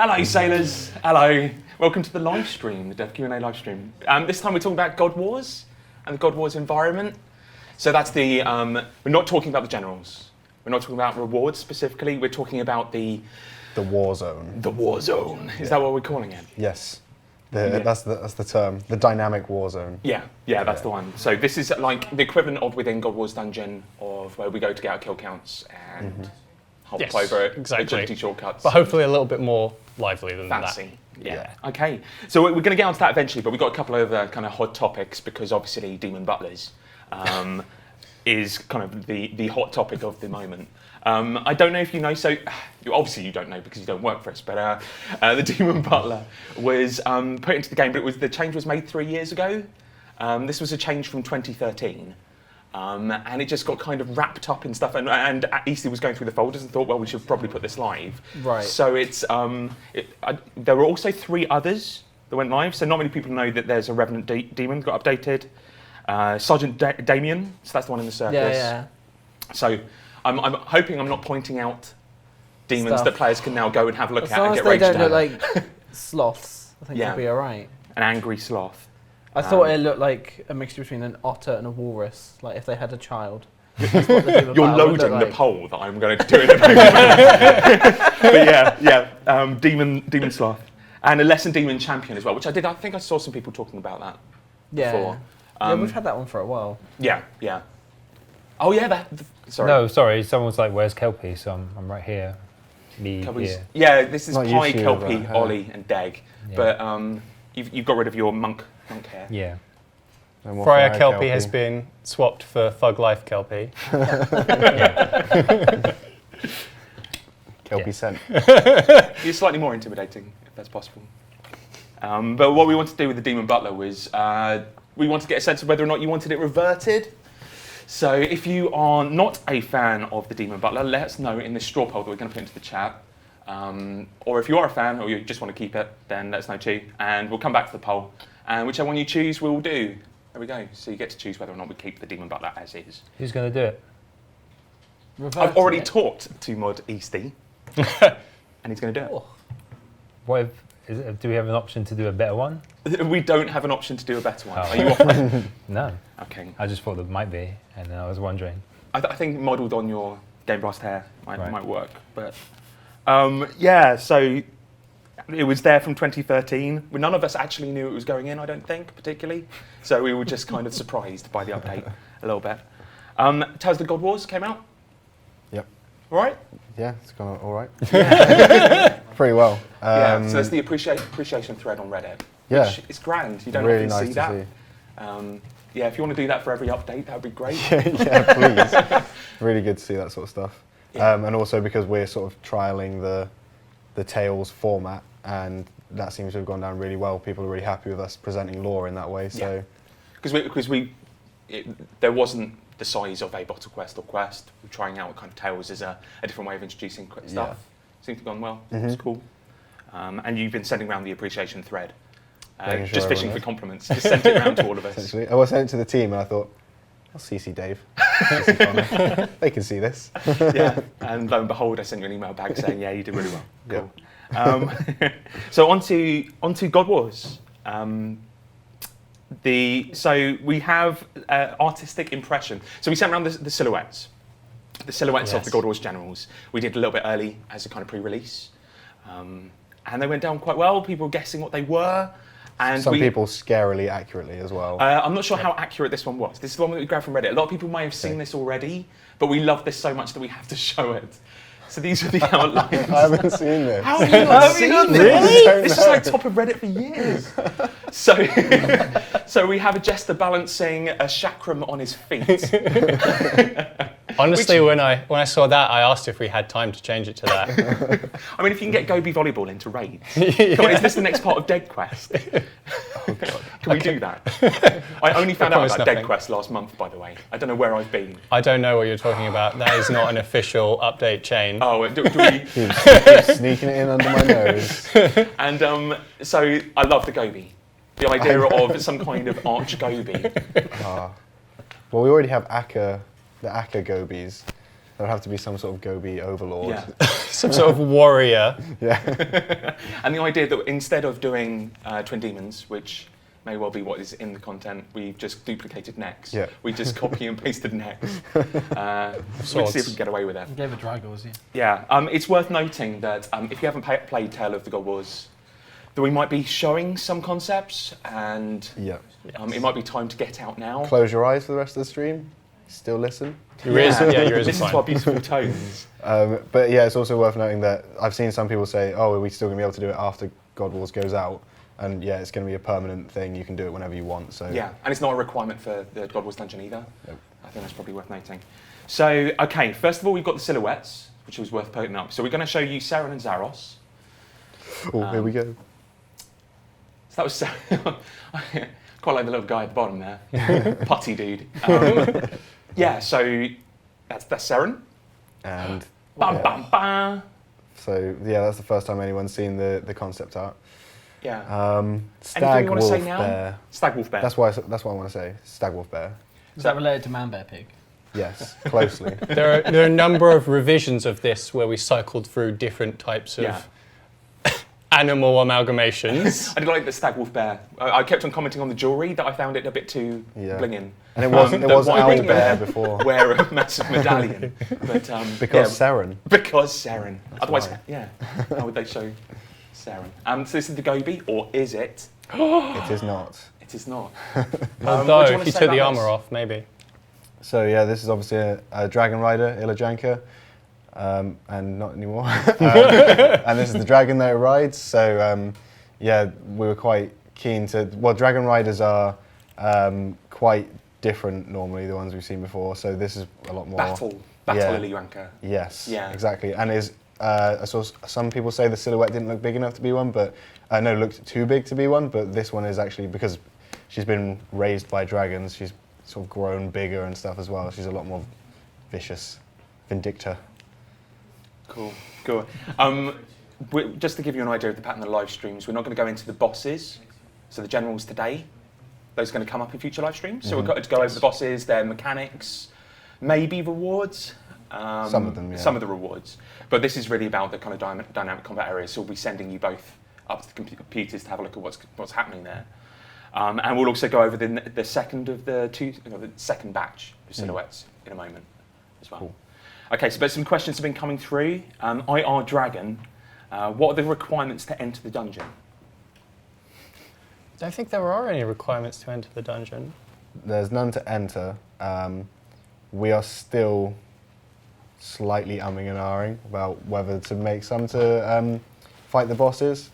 Hello, sailors. Hello. Welcome to the live stream, the Dev Q&A live stream. This time we're talking about God Wars and the God Wars environment. So that's the, we're not talking about the generals. We're not talking about rewards specifically. We're talking about the war zone. The war zone. Is that what we're calling it? Yes. That's the term. The dynamic war zone. Yeah, that's the one. So this is like the equivalent of within God Wars Dungeon of where we go to get our kill counts and hop over agility shortcuts. But hopefully a little bit more lively than fancy. Yeah. Okay. So we're going to get onto that eventually, but we've got a couple of kind of hot topics because obviously Demon Butlers is kind of the hot topic of the moment. I don't know if you know, so obviously you don't know because you don't work for us, but the Demon Butler was put into the game, but the change was made 3 years ago. This was a change from 2013. And it just got kind of wrapped up in stuff, and Easty was going through the folders and thought, well, we should probably put this live. Right. So it's there were also 3 others that went live. So not many people know that there's a Revenant Demon got updated. Sergeant Damien, so that's the one in the circus. Yeah. So I'm hoping I'm not pointing out demons that players can now go and have a look at and get raged at. As long as they don't look like sloths, I think they'll be all right. An angry sloth. I thought it looked like a mixture between an otter and a walrus, like if they had a child. You're loading the poll that I'm going to do in a moment. But demon sloth. And a lesson demon champion as well, which I think I saw some people talking about that before. Yeah, we've had that one for a while. Yeah. Oh yeah, sorry. No, sorry, someone was like, where's Kelpie? So I'm right here. Me here. Yeah, this is Not Pi, YouTube, Kelpie, right? Ollie and Deg. Yeah. But you've got rid of your monk hair. Yeah. Friar Kelpie has been swapped for Thug Life Kelpie. Kelpie scent. You're slightly more intimidating, if that's possible. But what we wanted to do with the Demon Butler was we wanted to get a sense of whether or not you wanted it reverted. So if you are not a fan of the Demon Butler, let us know in this straw poll that we're going to put into the chat. Or if you are a fan or you just want to keep it, then let us know too. And we'll come back to the poll. And whichever one you choose, we'll do. There we go. So you get to choose whether or not we keep the Demon Butler as is. Who's going to do it? I've already talked to Mod Easty, and he's going to do it. What do we have an option to do a better one? We don't have an option to do a better one. Oh. Are you offering? No. Okay. I just thought there might be, and I was wondering. I think modelled on your Game Blast hair might work. But so it was there from 2013. None of us actually knew it was going in, I don't think, particularly. So we were just kind of surprised by the update a little bit. Tales of the God Wars came out. Yep. All right? Yeah, it's gone all right. Yeah. Pretty well. So there's the appreciation thread on Reddit. Yeah. Which is grand. You don't really often nice see to that. If you want to do that for every update, that would be great. Yeah, please. Really good to see that sort of stuff. Yeah. And also because we're sort of trialing the Tales format, and that seems to have gone down really well. People are really happy with us presenting lore in that way. So, because there wasn't the size of a bottle quest or quest. We're trying out kind of Tales as a different way of introducing stuff. Seems to have gone well. It's cool. And you've been sending around the appreciation thread. Just fishing for compliments. Just sent it around to all of us. I was sent it to the team, and I thought, I'll CC Dave. They can see this. And lo and behold, I sent you an email back saying, yeah, you did really well. Cool. So onto God Wars. So we have artistic impression. So we sent around the silhouettes. The silhouettes of the God Wars generals. We did a little bit early as a kind of pre-release. And they went down quite well. People were guessing what they were. And some people scarily accurately as well. I'm not sure how accurate this one was. This is the one that we grabbed from Reddit. A lot of people may have seen this already, but we love this so much that we have to show it. So these are the outlines. I haven't seen this. How have you not seen this? Really? This is like top of Reddit for years. So we have a jester balancing a chakram on his feet. Honestly, when I saw that, I asked if we had time to change it to that. I mean, if you can get Gobi Volleyball into raids. Come on, is this the next part of Dead Quest? Oh, God. Can we do that? I only found out about nothing. Dead Quest last month, by the way. I don't know where I've been. I don't know what you're talking about. That is not an official update chain. Oh, do we? Keep sneaking it in under my nose. And so I love the Gobi. The idea of some kind of arch Gobi. Well, we already have the Akka Gobies. There'll have to be some sort of Gobi overlord. Yeah. Some sort of warrior. Yeah. And the idea that instead of doing Twin Demons, which may well be what is in the content, we've just duplicated necks. Yeah. We just copy and pasted necks. Let's see if we can get away with it. You gave it Dragos, yeah. Yeah, it's worth noting that if you haven't played Tale of the God Wars, that we might be showing some concepts, and Yeah. it might be time to get out now. Close your eyes for the rest of the stream. Still listen. Your ears, your ears are Listen to fine. our beautiful tones. But yeah, it's also worth noting that I've seen some people say, "Oh, are we still going to be able to do it after God Wars goes out?" And yeah, it's going to be a permanent thing. You can do it whenever you want. So Yeah, and it's not a requirement for the God Wars dungeon either. Nope. I think that's probably worth noting. So, okay, first of all, we've got the silhouettes, which was worth putting up. So we're going to show you Sarin and Zaros. Oh, here we go. So that was quite like the little guy at the bottom there, putty dude. Yeah, so that's Sarin. And Bam, yeah. bam, bam. So yeah, that's the first time anyone's seen the concept art. Yeah. Stag Anything you want to wolf say now? bear. Stag wolf bear. That's what I want to say. Stag wolf bear. Is that related to Man Bear Pig? Yes, closely. There are a number of revisions of this where we cycled through different types of Yeah. animal amalgamations. I did like the stag wolf bear. I kept on commenting on the jewellery that I found it a bit too Yeah. blinging. And it was Why owl wouldn't bear you before. wear a massive medallion? But Because Sarin. because Sarin. Otherwise, why. yeah. How would they show Sarin? So this is the Gobi, or is it? It is not. It is not. Although, what do you if wanna you say took the about armour this? off, maybe. So yeah, this is obviously a dragon rider, Ilajanka, and not anymore. And this is the dragon that it rides. So yeah, we were quite keen to. Well, dragon riders are quite different normally, the ones we've seen before. So this is a lot more Battle Yeah. Iliuanka. Yes, Yeah. exactly. And I saw some people say the silhouette didn't look big enough to be one, but no, it looked too big to be one. But this one is actually, because she's been raised by dragons, she's sort of grown bigger and stuff as well. She's a lot more vicious, vindicta. Cool. Just to give you an idea of the pattern of the live streams, we're not going to go into the bosses, so the generals today. Those are going to come up in future live streams. So we've got to go over the bosses, their mechanics, maybe rewards. Some of them, yeah. Some of the rewards. But this is really about the kind of dynamic combat areas, so we'll be sending you both up to the computers to have a look at what's happening there. And we'll also go over the second of the second batch of silhouettes in a moment as well. Cool. Okay, but some questions have been coming through. IR Dragon, what are the requirements to enter the dungeon? I don't think there are any requirements to enter the dungeon. There's none to enter. We are still slightly umming and ahhing about whether to make some to fight the bosses.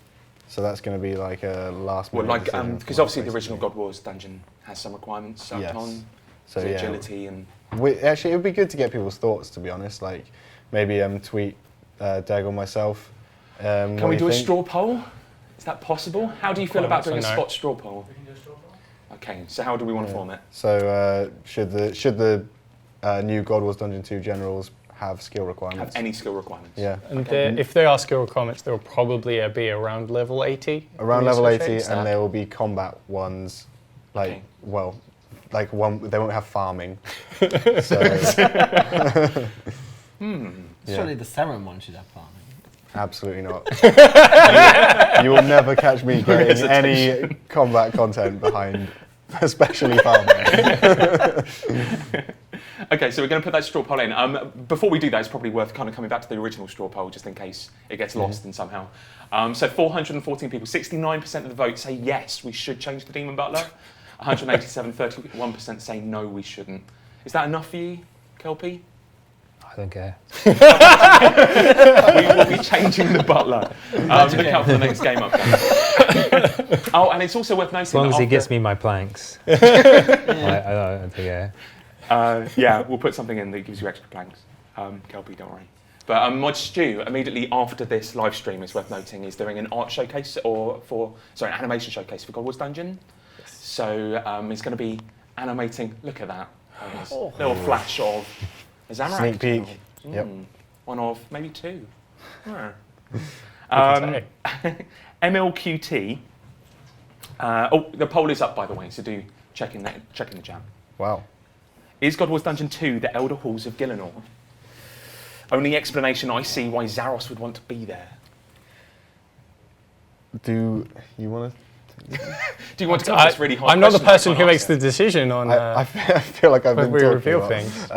So that's going to be like a last minute decision because for us, obviously the original basically. God Wars dungeon has some requirements up Yes. on So yeah, agility and actually it would be good to get people's thoughts, to be honest. Like maybe tweet Dag or myself. Can we do a straw poll? Is that possible? How do you feel about doing a spot straw poll? We can do a straw poll. Okay, so how do we want to form it? So should the new God Wars Dungeon 2 generals have skill requirements? Have any skill requirements? Yeah. And if there are skill requirements, there will probably be around level 80. Around level 80, Research and that. there will be combat ones, like, Okay. well, like one, they won't have farming. So, Surely the Sarin one should have farming. absolutely not. You will never catch me getting any combat content behind, especially farming. Okay, so we're going to put that straw poll in. Before we do that, it's probably worth kind of coming back to the original straw poll, just in case it gets lost in somehow. So 414 people, 69% of the vote say yes, we should change the Demon Butler. 187, 31% say no, we shouldn't. Is that enough for you, Kelpie? I don't care. We will be changing the Butler. Look out for the next game update. Oh, and it's also worth noting As long that as he after- gets me my planks. I don't care. yeah, we'll put something in that gives you extra planks. Kelpie, don't worry. But Mod Stew, immediately after this live stream, is worth noting, is doing an art showcase an animation showcase for God Wars Dungeon. Yes. So it's going to be animating. Look at that. Little flash of a Zamorak. Sneak peek. Yep. One of maybe two. can MLQT. The poll is up, by the way, so do check in the chat. Wow. Is God Wars Dungeon 2 the Elder Halls of Gielinor? only explanation I see why Zaros would want to be there. Do you want to? Do you want to come this really hard? I'm not the person who makes the decision on I feel like I've been we talking reveal a lot. things.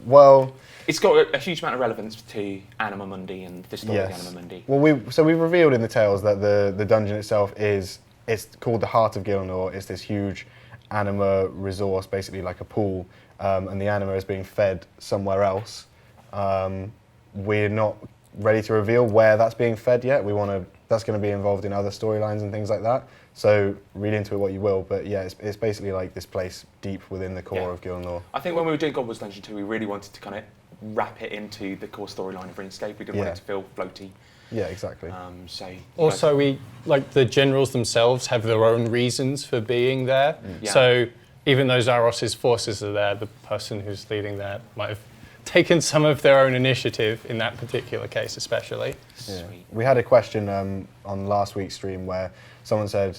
Well, It's got a huge amount of relevance to Anima Mundi and the story of yes. Anima Mundi. Well, we've revealed in the tales that the dungeon itself it's called the Heart of Gilnor. It's this huge anima resource, basically like a pool, and the anima is being fed somewhere else. We're not ready to reveal where that's being fed yet. That's going to be involved in other storylines and things like that. So read into it what you will, but yeah, it's basically like this place deep within the core of Gilnor. I think when we were doing God Wars Dungeon 2, we really wanted to kind of wrap it into the core storyline of RuneScape. We didn't want it to feel floaty. Yeah, exactly. Also, we like the generals themselves have their own reasons for being there. Yeah. So even though Zaros' forces are there, the person who's leading that might have taken some of their own initiative in that particular case, especially. Yeah. We had a question on last week's stream where someone said,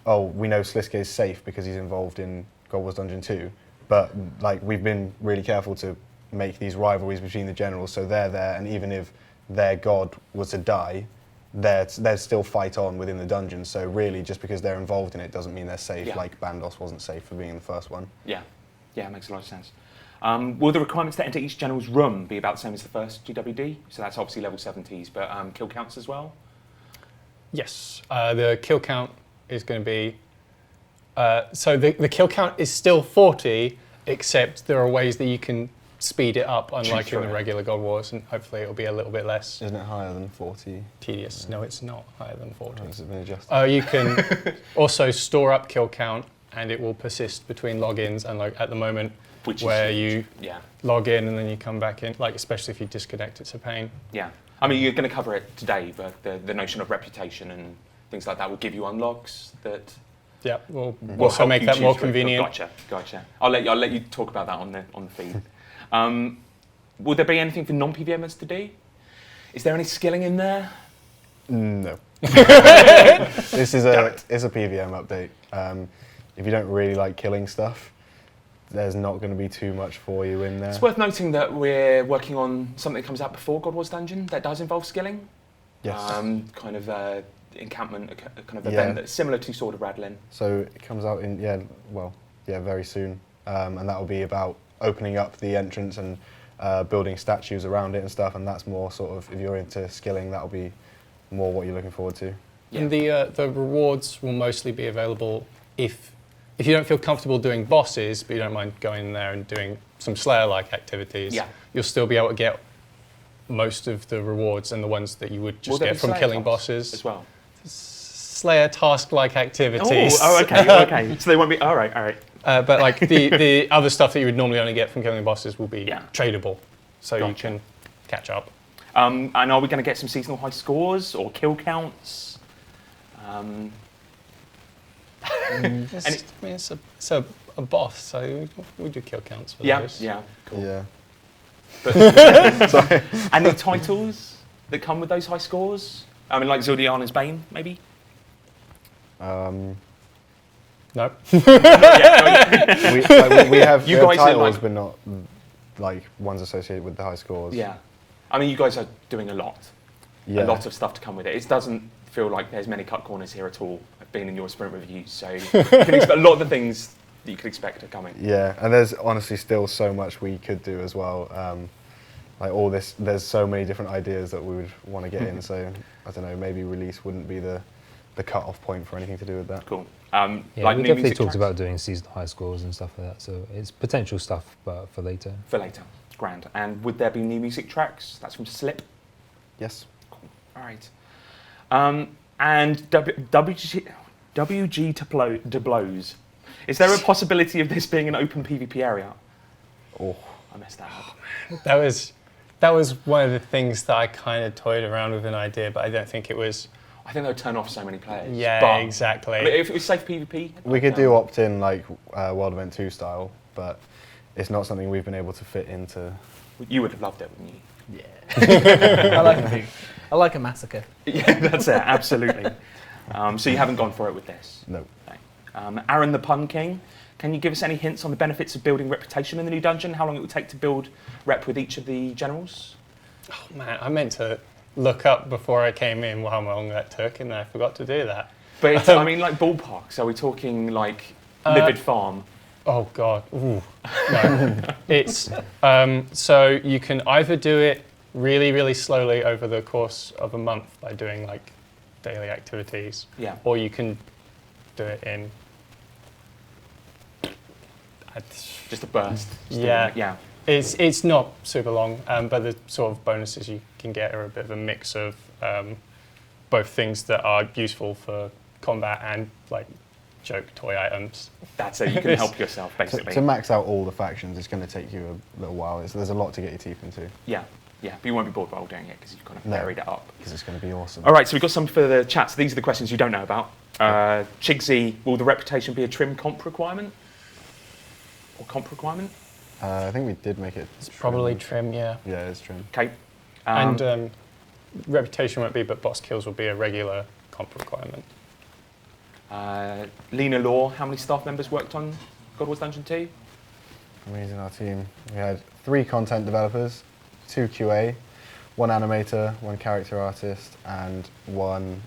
"Oh, we know Sliske is safe because he's involved in God Wars Dungeon 2," but like we've been really careful to make these rivalries between the generals, so they're there, and even if their god was to die, they'd still fight on within the dungeon. So really, just because they're involved in it doesn't mean they're safe. Yeah. Like Bandos wasn't safe for being in the first one. Yeah, it makes a lot of sense. Will the requirements to enter each general's room be about the same as the first GWD? So that's obviously level 70s, but kill counts as well? Yes, the kill count is going to be... so the kill count is still 40, except there are ways that you can speed it up, unlike in the regular God Wars, and hopefully it'll be a little bit less Isn't it higher than 40? tedious. No, it's not higher than 40. Has it been adjusted? You can also store up kill count, and it will persist between logins, and like at the moment, Which where is you Yeah. log in and then you come back in, like especially if you disconnect, it's a pain. Yeah. I mean, you're going to cover it today, but the notion of reputation and things like that will give you unlocks that Yeah, we'll will also help make you that choose more route. convenient. Gotcha. I'll let you talk about that on the feed. Will there be anything for non-PVMers to do? Is there any skilling in there? No. This is it's a PVM update. If you don't really like killing stuff, there's not going to be too much for you in there. It's worth noting that we're working on something that comes out before God Wars Dungeon that does involve skilling. Yes. Kind of encampment, a kind of event that's similar to Sword of Radlin. So it comes out in very soon, and that will be about opening up the entrance and building statues around it and stuff. And that's more sort of, if you're into skilling, that'll be more what you're looking forward to. Yeah. And the rewards will mostly be available if you don't feel comfortable doing bosses, but you don't mind going in there and doing some Slayer-like activities. Yeah. You'll still be able to get most of the rewards and the ones that you would just get from killing bosses as well. Slayer task-like activities. Okay. So they won't be. All right. But like the other stuff that you would normally only get from killing bosses will be tradable, so you can catch up. And are we going to get some seasonal high scores or kill counts? It's a boss, so we do kill counts for those. Yeah. Cool. Yeah. But any titles that come with those high scores? I mean, like Zildiana's Bane, maybe? No. we have You we have guys are titles, like- but not like ones associated with the high scores. Yeah. I mean, you guys are doing a lot. Yeah. A lot of stuff to come with it. It doesn't feel like there's many cut corners here at all. I've been in your sprint reviews, so you can expect a lot of the things that you could expect are coming. Yeah, and there's honestly still so much we could do as well. Like all this, there's so many different ideas that we would want to get in. So I don't know, maybe release wouldn't be the cut-off point for anything to do with that. Cool. Yeah, like we new definitely music talked tracks? about doing seasonal high scores and stuff like that. So it's potential stuff, but for later. For later. Grand. And would there be new music tracks? That's from Slip. Yes. Cool. All right. And WG to blows. Is there a possibility of this being an open PvP area? Oh. I messed that up. That was one of the things that I kind of toyed around with an idea, but I don't think it was. I think that would turn off so many players. Yeah, But, exactly. I mean, if it was safe PvP, We could do opt-in like World Event 2 style, but it's not something we've been able to fit into. You would have loved it, wouldn't you? Yeah. I like a massacre. Yeah, that's it. Absolutely. So you haven't gone for it with this. No. Aaron the Pun King, can you give us any hints on the benefits of building reputation in the new dungeon? How long it would take to build rep with each of the generals? Oh man, I meant to look up before I came in how long that took, and I forgot to do that. But it's, I mean, like ballpark. So we're talking like Livid Farm. Oh god, ooh. No. It's so you can either do it really, really slowly over the course of a month by doing like daily activities, Yeah. or you can do it in. Just a burst. Just Yeah. doing it, yeah. It's not super long, but the sort of bonuses you can get are a bit of a mix of both things that are useful for combat and like joke toy items. That's it. You can help yourself basically. To max out all the factions, it's going to take you a little while. There's a lot to get your teeth into. Yeah. Yeah. But you won't be bored while doing it because you've kind of buried it up. Because it's going to be awesome. All right. So we've got some further chats. These are the questions you don't know about. Chigsy, will the reputation be a trim comp requirement? Or comp requirement? I think we did make it. It's probably trim, yeah. Yeah, it's trim. Okay. And reputation won't be, but boss kills will be a regular comp requirement. Lena Law, how many staff members worked on God Wars Dungeon 2? Amazing, our team. We had 3 content developers, 2 QA, 1 animator, 1 character artist, and 1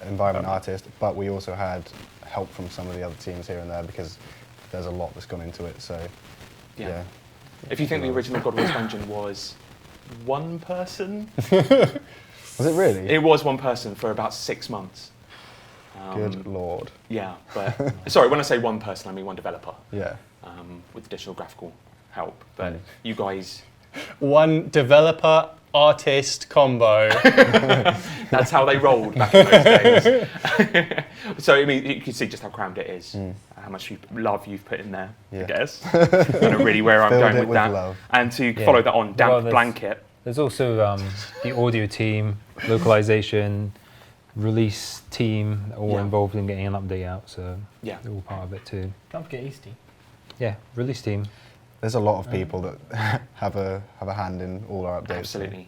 environment artist. But we also had help from some of the other teams here and there because there's a lot that's gone into it. So, yeah. If you think the original God Wars Dungeon was 1 person, Was it really? it was 1 person for about 6 months. Good lord. Yeah, but sorry, when I say 1 person, I mean 1 developer Yeah. with additional graphical help. But you guys, 1 developer artist combo. that's how they rolled back in those days. So I mean, you can see just how crammed it is, how much love you've put in there. I Yeah. guess. Kind of really where I'm Filled going it with with that. love. And to Yeah. follow that on, damp Well, there's- blanket. There's also the audio team, localization, release team, all Yeah. involved in getting an update out, so Yeah. they're all part of it too. Don't forget Easty. Yeah, release team. There's a lot of people that have a hand in all our updates. Absolutely.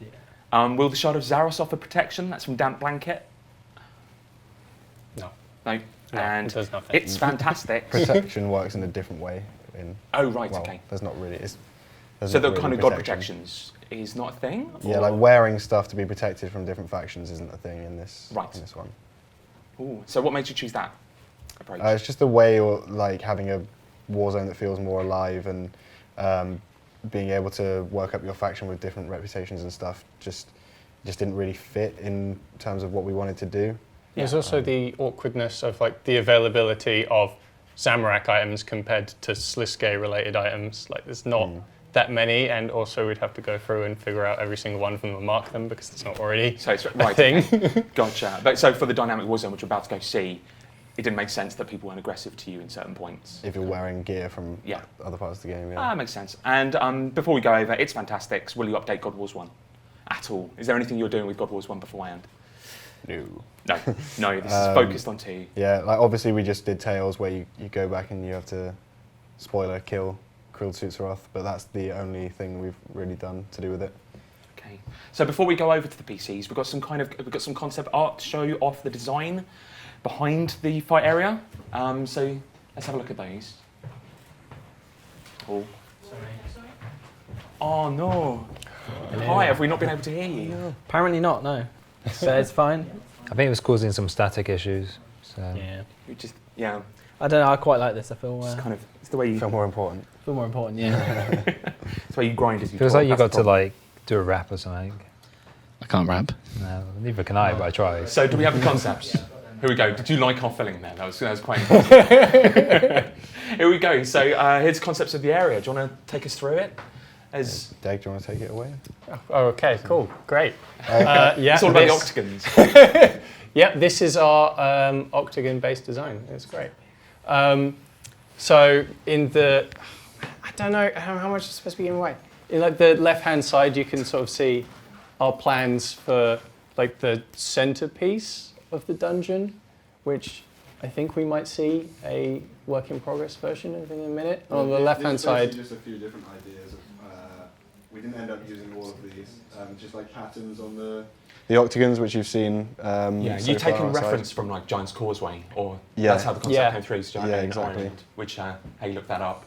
Will the Shard of Zaros offer protection? That's from Damp Blanket. No. No. No, And it does nothing. it's fantastic. Protection works in a different way. Oh, right, Well, okay. there's not really. So the kind of god protections is not a thing? Yeah, or- like wearing stuff to be protected from different factions isn't a thing in this. Right. In this one. Ooh, so what made you choose that approach? It's just a way, or like having a war zone that feels more alive, and being able to work up your faction with different reputations and stuff. Just didn't really fit in terms of what we wanted to do. There's also the awkwardness of like the availability of Zamorak items compared to Sliske related items. Like there's not that many, and also we'd have to go through and figure out every single one of them and mark them because it's not already So it's a right. thing. Okay. Gotcha. But so for the dynamic war zone, which we're about to go see, it didn't make sense that people weren't aggressive to you in certain points. If you're wearing gear from Yeah. other parts of the game, yeah. Ah, makes sense. And before we go over, it's fantastic. Will you update God Wars 1 at all? Is there anything you're doing with God Wars 1 beforehand? No. No, no. This is focused on 2. Yeah, like obviously we just did Tales where you go back and you have to, spoiler, kill Krilled Sutzeroth, but that's the only thing we've really done to do with it. Okay. So before we go over to the PCs, we've got some concept art to show you off the design behind the fight area. So let's have a look at those. Cool. Oh no. Hi, have we not been able to hear you? Apparently not, no. So it's fine. I think it was causing some static issues. So Yeah. You just, yeah, I don't know, I quite like this. I feel, it's kind of, it's the way you, Feel more important. feel more important, yeah. it's the way you grind as you feels talk, like you that's got the to problem. like do a rap or something. I can't rap. No, neither can I, but I try. So do we have the concepts? Here we go. Did you like our filling there? That was quite important. Here we go. So here's concepts of the area. Do you want to take us through it? As Deg, do you want to take it away? Oh, okay, cool, great. Yeah, it's all about the this- octagons. Yep, this is our octagon-based design. It's great. So in the, I don't know how much is supposed to be given away. In like the left-hand side, you can sort of see our plans for like the centerpiece of the dungeon, which I think we might see a work-in-progress version of in a minute. On the left-hand side, Just a few different ideas. We didn't end up using all of these. Just like patterns on the octagons, which you've seen. Yeah, so you far taking outside. reference from like Giant's Causeway, or Yeah. that's how the concept Yeah. came through. So Giant Yeah, in exactly. Ireland, which hey, look that up.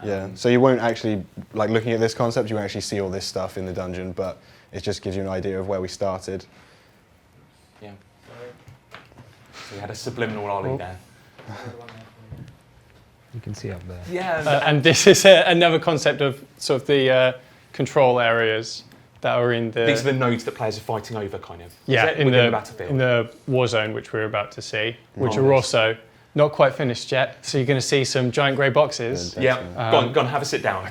Yeah, so you won't actually, like looking at this concept, you won't actually see all this stuff in the dungeon, but it just gives you an idea of where we started. Yeah. So we had a subliminal ollie there. You can see up there. Yeah. And this is another concept of sort of the control areas that are in the... These are the nodes that players are fighting over, kind of. Yeah, Is it? Within the battlefield. in the war zone, which we're about to see, which Oh, are nice. also not quite finished yet. So you're going to see some giant grey boxes. Good. Yeah, go on, have a sit down.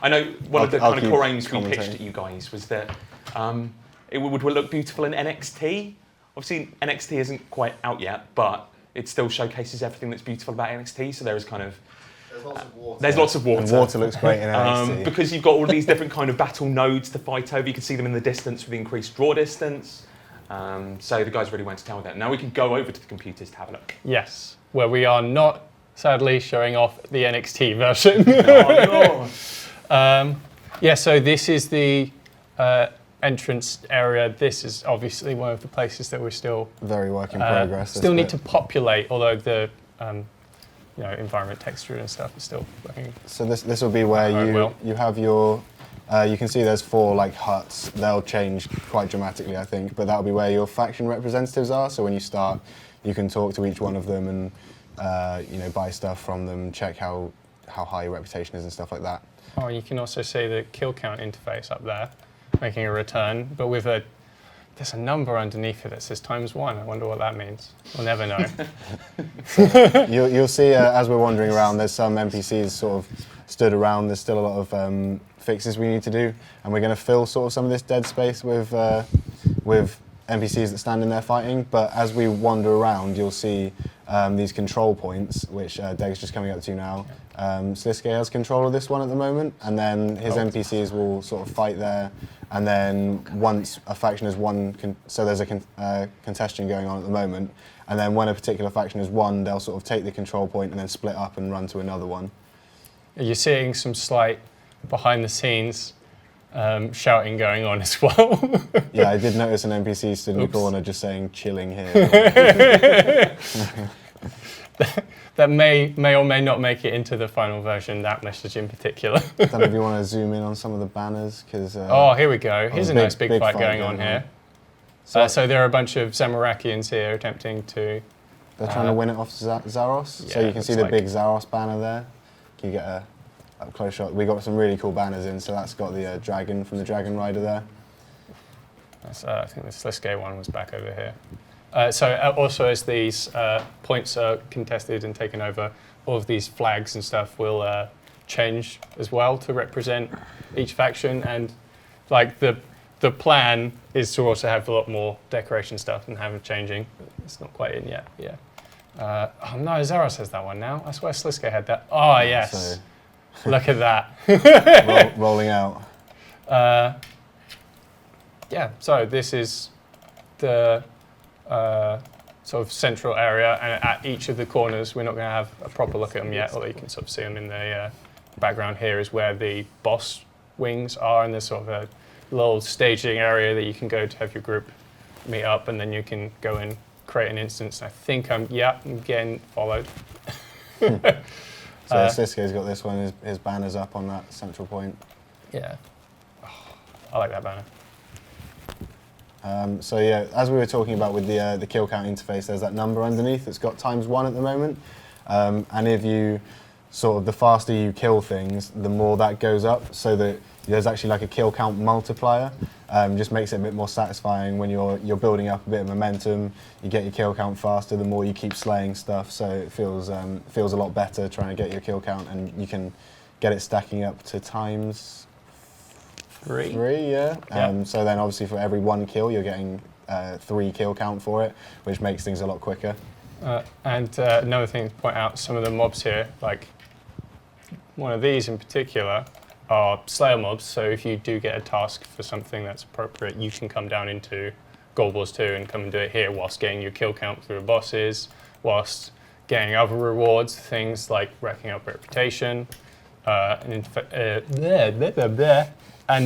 I know one of the I'll kind of keep core aims we commentating. pitched at you guys was that it would look beautiful in NXT. Obviously, NXT isn't quite out yet, but it still showcases everything that's beautiful about NXT. So there is kind of there's lots of water. And water looks great in NXT. Because you've got all these different kind of battle nodes to fight over. You can see them in the distance with the increased draw distance. So the guys really went to town with that. Now we can go over to the computers to have a look. Yes, where we are not, sadly, showing off the NXT version. Oh, no. Yeah, so this is the entrance area. This is obviously one of the places that we're still Very work in progress. still need to populate, although the environment texture and stuff is still looking. So this will be where you have your. You can see there's 4 like huts. They'll change quite dramatically, I think, but that'll be where your faction representatives are. So when you start, you can talk to each one of them and buy stuff from them, check how high your reputation is and stuff like that. Oh, you can also see the kill count interface up there, making a return, but with there's a number underneath it that says ×1. I wonder what that means. We'll never know. You'll see as we're wandering around, there's some NPCs sort of stood around. There's still a lot of fixes we need to do, and we're going to fill sort of some of this dead space with NPCs that stand in there fighting. But as we wander around, you'll see these control points, which Deg's just coming up to now. Sliske has control of this one at the moment, and then his NPCs will sort of fight there. And then once a faction has won, so there's a contestation going on at the moment, and then when a particular faction has won, they'll sort of take the control point and then split up and run to another one. You're seeing some slight behind the scenes shouting going on as well. Yeah, I did notice an NPC stood in the corner just saying "chilling here." That may or may not make it into the final version, that message in particular. I don't know if you want to zoom in on some of the banners, because... oh, here we go. Here's a big- nice big big fight fight going on going here. on. So there are a bunch of Zamarakians here attempting to... They're trying to win it off Zaros. So yeah, you can see looks the like- big Zaros banner there. Can you get a up close shot? We got some really cool banners in, so that's got the dragon from the Dragon Rider there. That's, I think the Sliske one was back over here. Also as these points are contested and taken over, all of these flags and stuff will change as well to represent each faction, and like the plan is to also have a lot more decoration stuff and have it changing. It's not quite in yet, yeah. Oh no, Zaros has that one now. I swear Sliske had that. Oh yes, look at that. Rolling out. Yeah, so this is the sort of central area, and at each of the corners, we're not going to have a proper look at them yet, although you can sort of see them in the background. Here is where the boss wings are, and there's sort of a little staging area that you can go to have your group meet up, and then you can go and create an instance. I think I'm getting followed. So Sliske's got this one, his banner's up on that central point. Yeah. Oh, I like that banner. So yeah, as we were talking about with the kill count interface, there's that number underneath. It's got ×1 at the moment, and if you the faster you kill things, the more that goes up. So that there's actually like a kill count multiplier. Just makes it a bit more satisfying when you're building up a bit of momentum. You get your kill count faster, the more you keep slaying stuff. So it feels a lot better trying to get your kill count, and you can get it stacking up to ×3, yeah. So then obviously for every 1 kill, you're getting 3 kill count for it, which makes things a lot quicker. And another thing to point out, some of the mobs here, like one of these in particular, are Slayer mobs. So if you do get a task for something that's appropriate, you can come down into Gold Wars 2 and come and do it here whilst getting your kill count through bosses, whilst getting other rewards, things like racking up reputation, and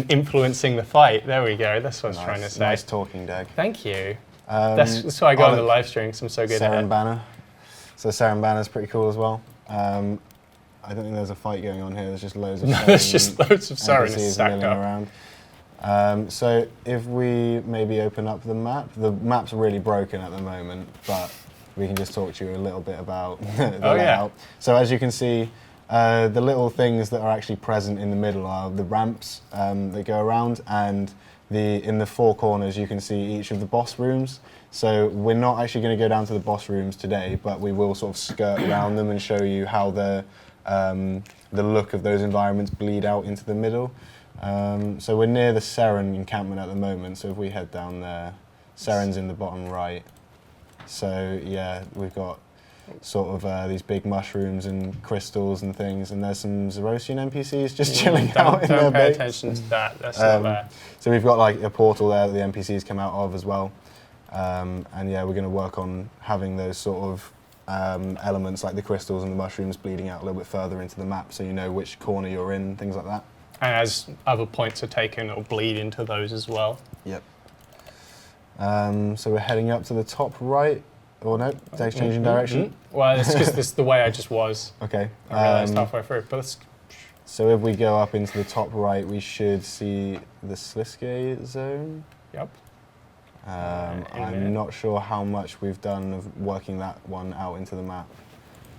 influencing the fight. There we go. That's what I was trying to say. Nice talking, Dag. Thank you. That's why I got on the live stream, because I'm so good at Sarin it. banner. So Sarin banner's pretty cool as well. I don't think there's a fight going on here. There's just loads of There's just loads of Sarin NPCs stacked milling up. around. So if we maybe open up the map's really broken at the moment, but we can just talk to you a little bit about the layout. So as you can see, the little things that are actually present in the middle are the ramps that go around, and in the four corners you can see each of the boss rooms. So we're not actually going to go down to the boss rooms today, but we will sort of skirt around them and show you how the look of those environments bleed out into the middle. So we're near the Sarin encampment at the moment, so if we head down there, Sarin's in the bottom right. So yeah, we've got sort of these big mushrooms and crystals and things, and there's some Zarosian NPCs just chilling out in their Don't pay base. attention to that, that's not there. So we've got like a portal there that the NPCs come out of as well. And yeah, we're going to work on having those sort of elements like the crystals and the mushrooms bleeding out a little bit further into the map, so you know which corner you're in, things like that. And as other points are taken, it'll bleed into those as well. Yep. So we're heading up to the top right. Or no, Dave's changing direction. Well, it's because this is the way I just was. Okay. I realised halfway through. But so if we go up into the top right, we should see the Sliske zone. Yep. I'm not sure how much we've done of working that one out into the map.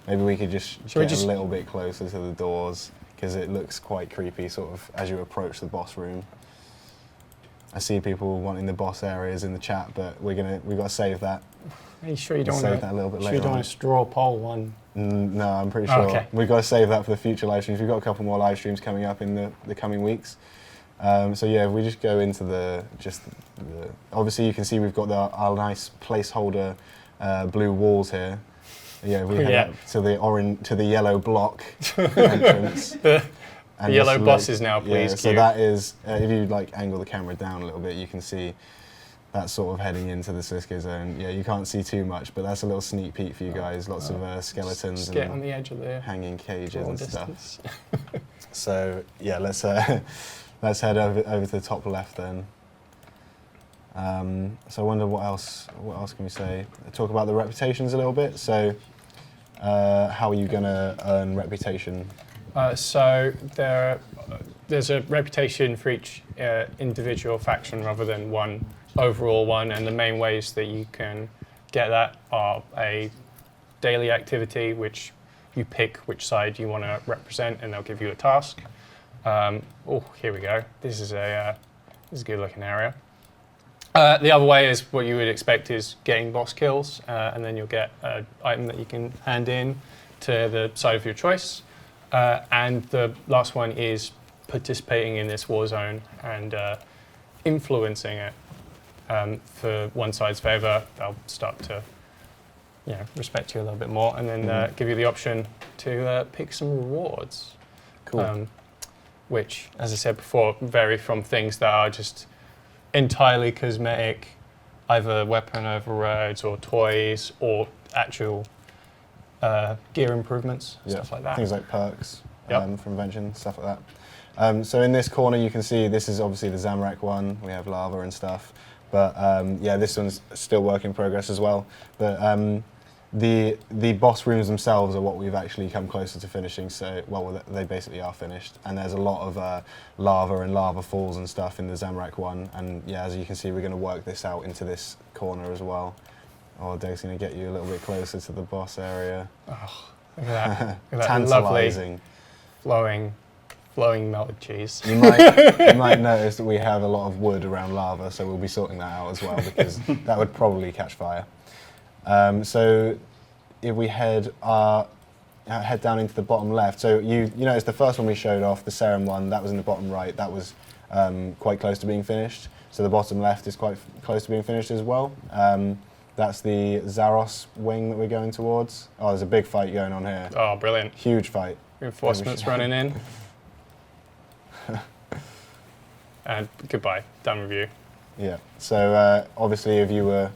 Maybe we could just get a little bit closer to the doors, because it looks quite creepy sort of as you approach the boss room. I see people wanting the boss areas in the chat, but we've got to save that. Are you sure you don't save that a little bit later? You don't want to straw poll one? No, I'm pretty sure. Okay. We've got to save that for the future live streams. We've got a couple more live streams coming up in the coming weeks. So yeah, if we just go into obviously you can see we've got our nice placeholder blue walls here. Yeah, we head up to the yellow block entrance. The yellow bosses now, please. Yeah, so that is, if you like angle the camera down a little bit, you can see that's sort of heading into the Sliske zone. Yeah, you can't see too much, but that's a little sneak peek for you guys. Lots of skeletons just get and on the edge of the hanging cages and distance. stuff. So yeah, let's head over to the top left then. So I wonder what else can we say? Talk about the reputations a little bit. So how are you going to earn reputation? So there's a reputation for each individual faction rather than one overall one, and the main ways that you can get that are a daily activity, which you pick which side you want to represent, and they'll give you a task. Oh, here we go. This is a good looking area. The other way is what you would expect is getting boss kills, and then you'll get an item that you can hand in to the side of your choice. And the last one is participating in this war zone and influencing it for one side's favour. They'll start to respect you a little bit more, and then give you the option to pick some rewards. Cool. Which, as I said before, vary from things that are just entirely cosmetic, either weapon overrides or toys or actual gear improvements, stuff like that. Things like perks from Invention, stuff like that. So in this corner you can see this is obviously the Zamorak one. We have lava and stuff. But yeah, this one's still work in progress as well. But the boss rooms themselves are what we've actually come closer to finishing. So, well, they basically are finished. And there's a lot of lava and lava falls and stuff in the Zamorak one. And yeah, as you can see, we're going to work this out into this corner as well. Oh, Dave's going to get you a little bit closer to the boss area. Oh, look at that. Look at that Tantalising. Lovely, flowing melted cheese. You might notice that we have a lot of wood around lava, so we'll be sorting that out as well, because that would probably catch fire. So if we head down into the bottom left, so you notice the first one we showed off, the Sarin one, that was in the bottom right, that was quite close to being finished. So the bottom left is quite close to being finished as well. That's the Zaros wing that we're going towards. Oh, there's a big fight going on here. Oh, brilliant. Huge fight. Reinforcements running in. And goodbye, done with you. Yeah, so obviously if you were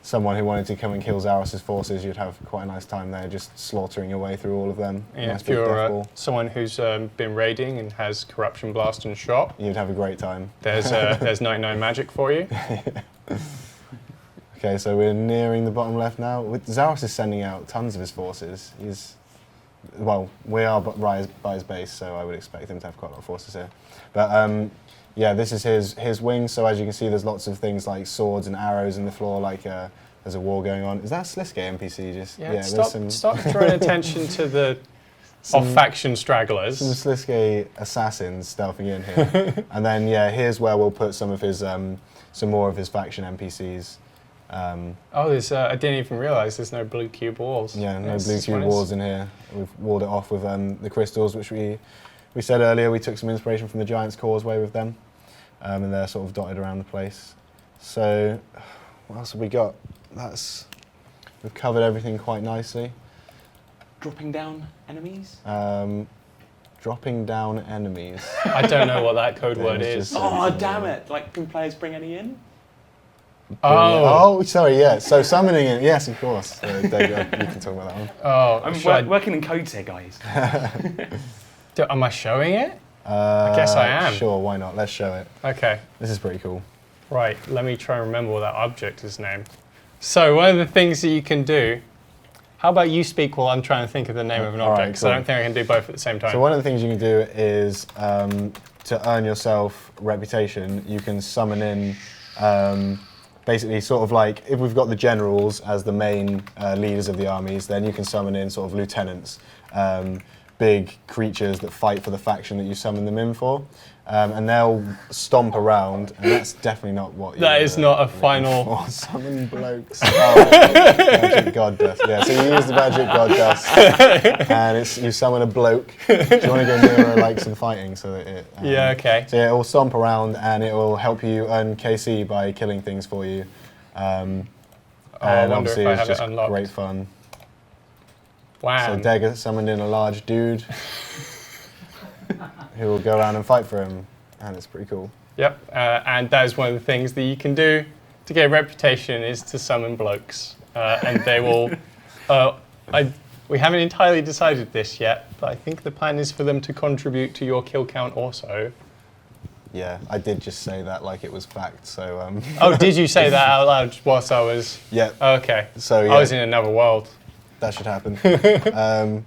someone who wanted to come and kill Zaros' forces, you'd have quite a nice time there, just slaughtering your way through all of them. Yeah, nice if you're someone who's been raiding and has Corruption Blast and Shot, you'd have a great time. There's 99 magic for you. Okay, so we're nearing the bottom left now. Zaros is sending out tons of his forces. He's well, we are by his base, so I would expect him to have quite a lot of forces here. But yeah, this is his wings. So as you can see, there's lots of things like swords and arrows in the floor, like there's a war going on. Is that a Sliske NPC? Just Stop drawing attention to the off-faction stragglers. Some Sliske assassins stealthing in here. And then yeah, here's where we'll put some of his some more of his faction NPCs. There's I didn't even realise there's no blue cube walls. Yeah, no blue cube walls in here. We've walled it off with the crystals, which we said earlier. We took some inspiration from the Giant's Causeway with them, and they're sort of dotted around the place. So, what else have we got? We've covered everything quite nicely. Dropping down enemies? Dropping down enemies. I don't know what that code word is. Oh, damn it. Like, can players bring any in? Oh, sorry, yeah. So summoning it, yes, of course. There you go. You can talk about that one. Oh, I'm working in codes here, guys. Am I showing it? I guess I am. Sure, why not? Let's show it. Okay. This is pretty cool. Right, let me try and remember what that object is named. So one of the things that you can do, how about you speak while I'm trying to think of the name of an object, because I don't think I can do both at the same time. So one of the things you can do is, to earn yourself reputation, you can summon in, basically sort of like, if we've got the generals as the main leaders of the armies, then you can summon in sort of lieutenants, big creatures that fight for the faction that you summon them in for. And they'll stomp around, and that's definitely not what That is not a final... Summon blokes. Magic God Dust. Yeah, so you use the Magic God Dust, and you summon a bloke. Do you want to go nearer like some fighting so that it... yeah, okay. So yeah, it will stomp around, and it will help you earn KC by killing things for you. And obviously it's just great fun. Wow. So Dagger summoned in a large dude who will go around and fight for him, and it's pretty cool. Yep, and that is one of the things that you can do to get a reputation is to summon blokes, and they will. We haven't entirely decided this yet, but I think the plan is for them to contribute to your kill count also. Yeah, I did just say that like it was fact. So. Oh, did you say that out loud whilst I was? Yeah. Okay. So yeah, I was in another world. That should happen.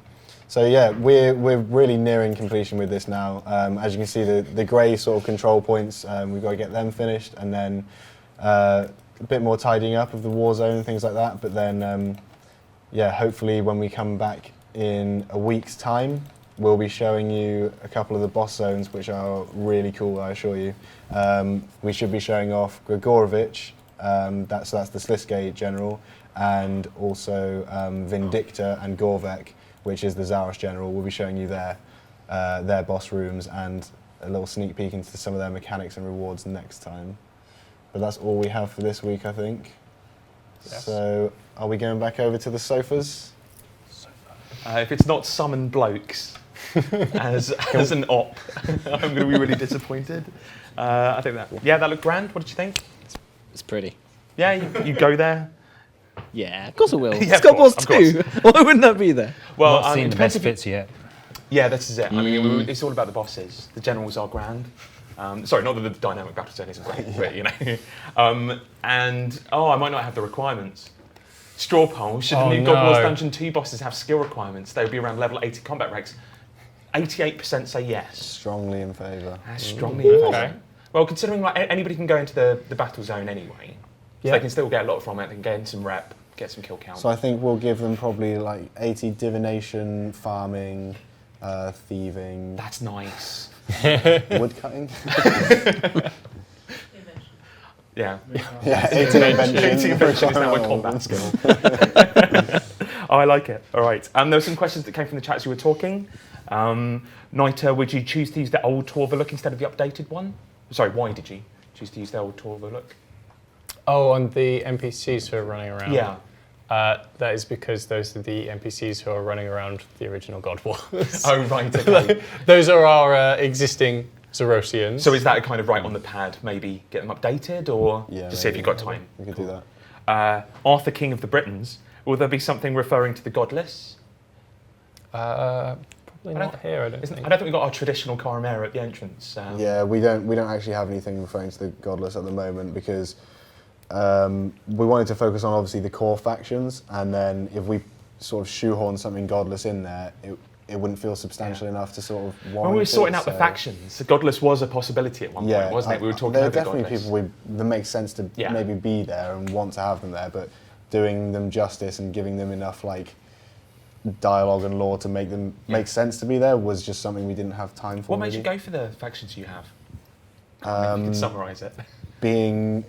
So yeah, we're really nearing completion with this now. As you can see, the grey sort of control points, we've got to get them finished, and then a bit more tidying up of the war zone and things like that. But then, yeah, hopefully when we come back in a week's time, we'll be showing you a couple of the boss zones, which are really cool, I assure you. We should be showing off Grigorovich, that's the Sliske general, and also Vindicta and Gorvek, which is the Zaros general. We'll be showing you their boss rooms and a little sneak peek into some of their mechanics and rewards next time. But that's all we have for this week, I think. Yes. So are we going back over to the sofas? If it's not summon blokes as an op, I'm going to be really disappointed. I think that looked grand. What did you think? It's pretty. Yeah, you go there. Yeah, of course it will. Yeah, it's got boss too. Why wouldn't that be there? Well, not seen the best bits yet. Yeah, this is it. I mean, it's all about the bosses. The generals are grand. Sorry, not that the dynamic battle zone isn't great, but you know. I might not have the requirements. Straw poll. Should the new God Wars Dungeon 2 bosses have skill requirements? They would be around level 80 combat ranks. 88% say yes. Strongly in favour. Strongly in favour. Okay. Well, considering like anybody can go into the battle zone anyway. So they can still get a lot from it. They can gain some rep, get some kill count. So I think we'll give them probably like 80 divination, farming, thieving. That's nice. Woodcutting. Yeah. Yeah, 80 invention. 80 invention is now a combat skill. I like it. All right. There were some questions that came from the chat as you were talking. Nita, would you choose to use the old Torva look instead of the updated one? Sorry, why did you choose to use the old Torva look? Oh, on the NPCs who are running around? Yeah. That is because those are the NPCs who are running around the original God Wars. Oh, right, okay. Those are our existing Zarosians. So is that kind of right on the pad? Maybe get them updated, or just see if you've got time? We could do that. Arthur, King of the Britons. Will there be something referring to the godless? Probably not here, I don't think. I don't think we've got our traditional Caramera at the entrance. Yeah, we don't actually have anything referring to the godless at the moment because we wanted to focus on obviously the core factions, and then if we sort of shoehorn something godless in there, it wouldn't feel substantial enough to sort of warrant When we were sorting it, out the so- factions, Godless was a possibility at one point, wasn't it? We were talking there are over definitely Godless. people that make sense to maybe be there and want to have them there, but doing them justice and giving them enough like dialogue and lore to make them make sense to be there was just something we didn't have time for. What made really. you go for the factions you have? If you can summarise it. Being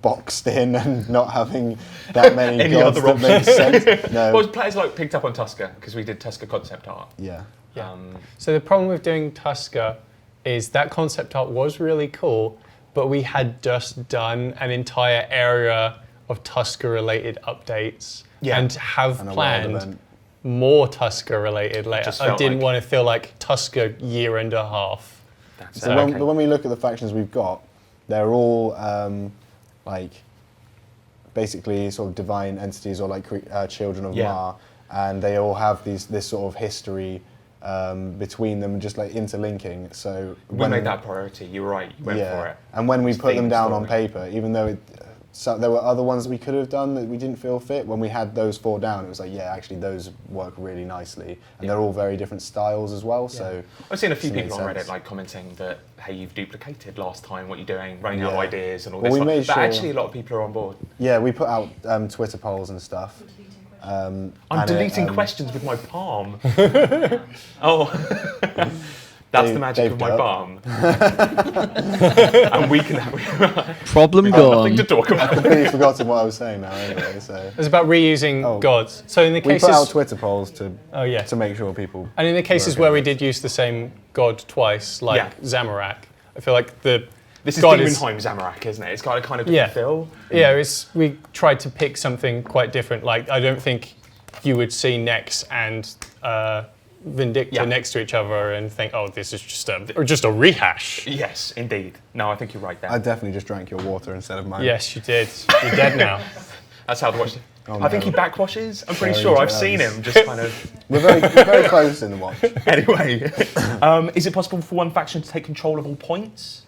boxed in and not having that many Any gods other that make sense. No. Well, players like picked up on Tusker because we did Tusker concept art. Yeah. Yeah. So the problem with doing Tusker is that concept art was really cool, but we had just done an entire area of Tusker-related updates and have And a world planned event. more Tusker-related later. Just I felt didn't like- want to feel like Tusker year and a half. That's So when we look at the factions we've got, they're all like basically sort of divine entities or like children of Ma, and they all have this sort of history between them, just like interlinking. So we made that a priority. You were right. You went for it. And when we It's put them theme down on story. paper, even though there were other ones that we could have done that we didn't feel fit, when we had those 4 down, it was like, yeah, actually those work really nicely. And they're all very different styles as well, so... I've seen a few it made people on Reddit sense. like commenting that, hey, you've duplicated last time, what you're doing, running out of Yeah. ideas and all Well, this we stuff. made But sure- actually a lot of people are on board. Yeah, we put out Twitter polls and stuff. I'm and deleting it, questions with my palm. That's the magic of my Dave palm. And we can have Problem we've got nothing gone. to talk I've about. completely forgotten what I was saying now anyway, so... It's about reusing gods. So in the We cases, put out Twitter polls to yeah. to make sure people... And in the cases were where we okay. did use the same god twice, like Zamorak, I feel like the This is god Demonheim Zamorak, isn't it? It's got a kind of different feel. Yeah, we tried to pick something quite different. Like, I don't think you would see Nex and Vindicta next to each other and think, oh, this is just a rehash. Yes, indeed. No, I think you're right there. I definitely just drank your water instead of mine. Yes, you did. You're dead now. That's how the watch. Oh, I think no. he backwashes. I'm pretty Very sure. I've jealous. seen him just kind of. We're very close in the watch. Anyway, is it possible for one faction to take control of all points?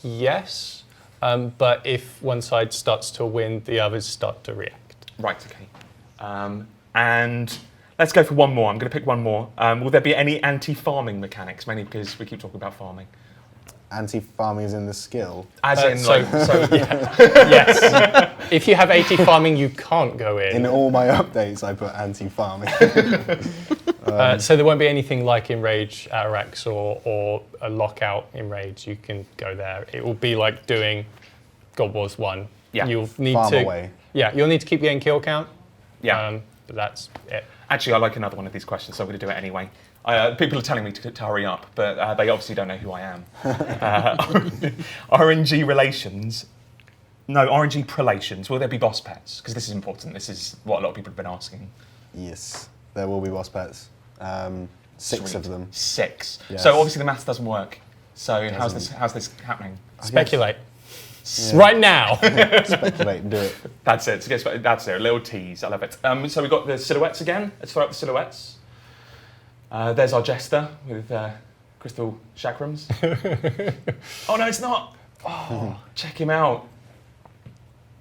Yes, but if one side starts to win, the others start to react. Right. Okay. And let's go for one more. I'm going to pick one more. Will there be any anti-farming mechanics? Mainly because we keep talking about farming. Anti-farming is in the skill. As in, so- Yes. If you have 80 farming, you can't go in. In all my updates, I put anti-farming. So there won't be anything like in Rage Atarax or a lockout in Rage. You can go there. It will be like doing God Wars 1. Yeah. You'll need Farm to. away. Yeah, you'll need to keep getting kill count. Yeah. But that's it. Actually, I like another one of these questions, so I'm going to do it anyway. People are telling me to hurry up, but they obviously don't know who I am. RNG relations. No, RNG prelations. Will there be boss pets? Because this is important. This is what a lot of people have been asking. Yes, there will be boss pets. 6 Sweet. of them. 6. Yes. So obviously the maths doesn't work. So how's this happening? Speculate. Right now. Speculate, do it. That's it. That's it. A little tease. I love it. So we've got the silhouettes again. Let's throw up the silhouettes. There's our jester with crystal chakrams. Oh no, it's not. Oh, check him out.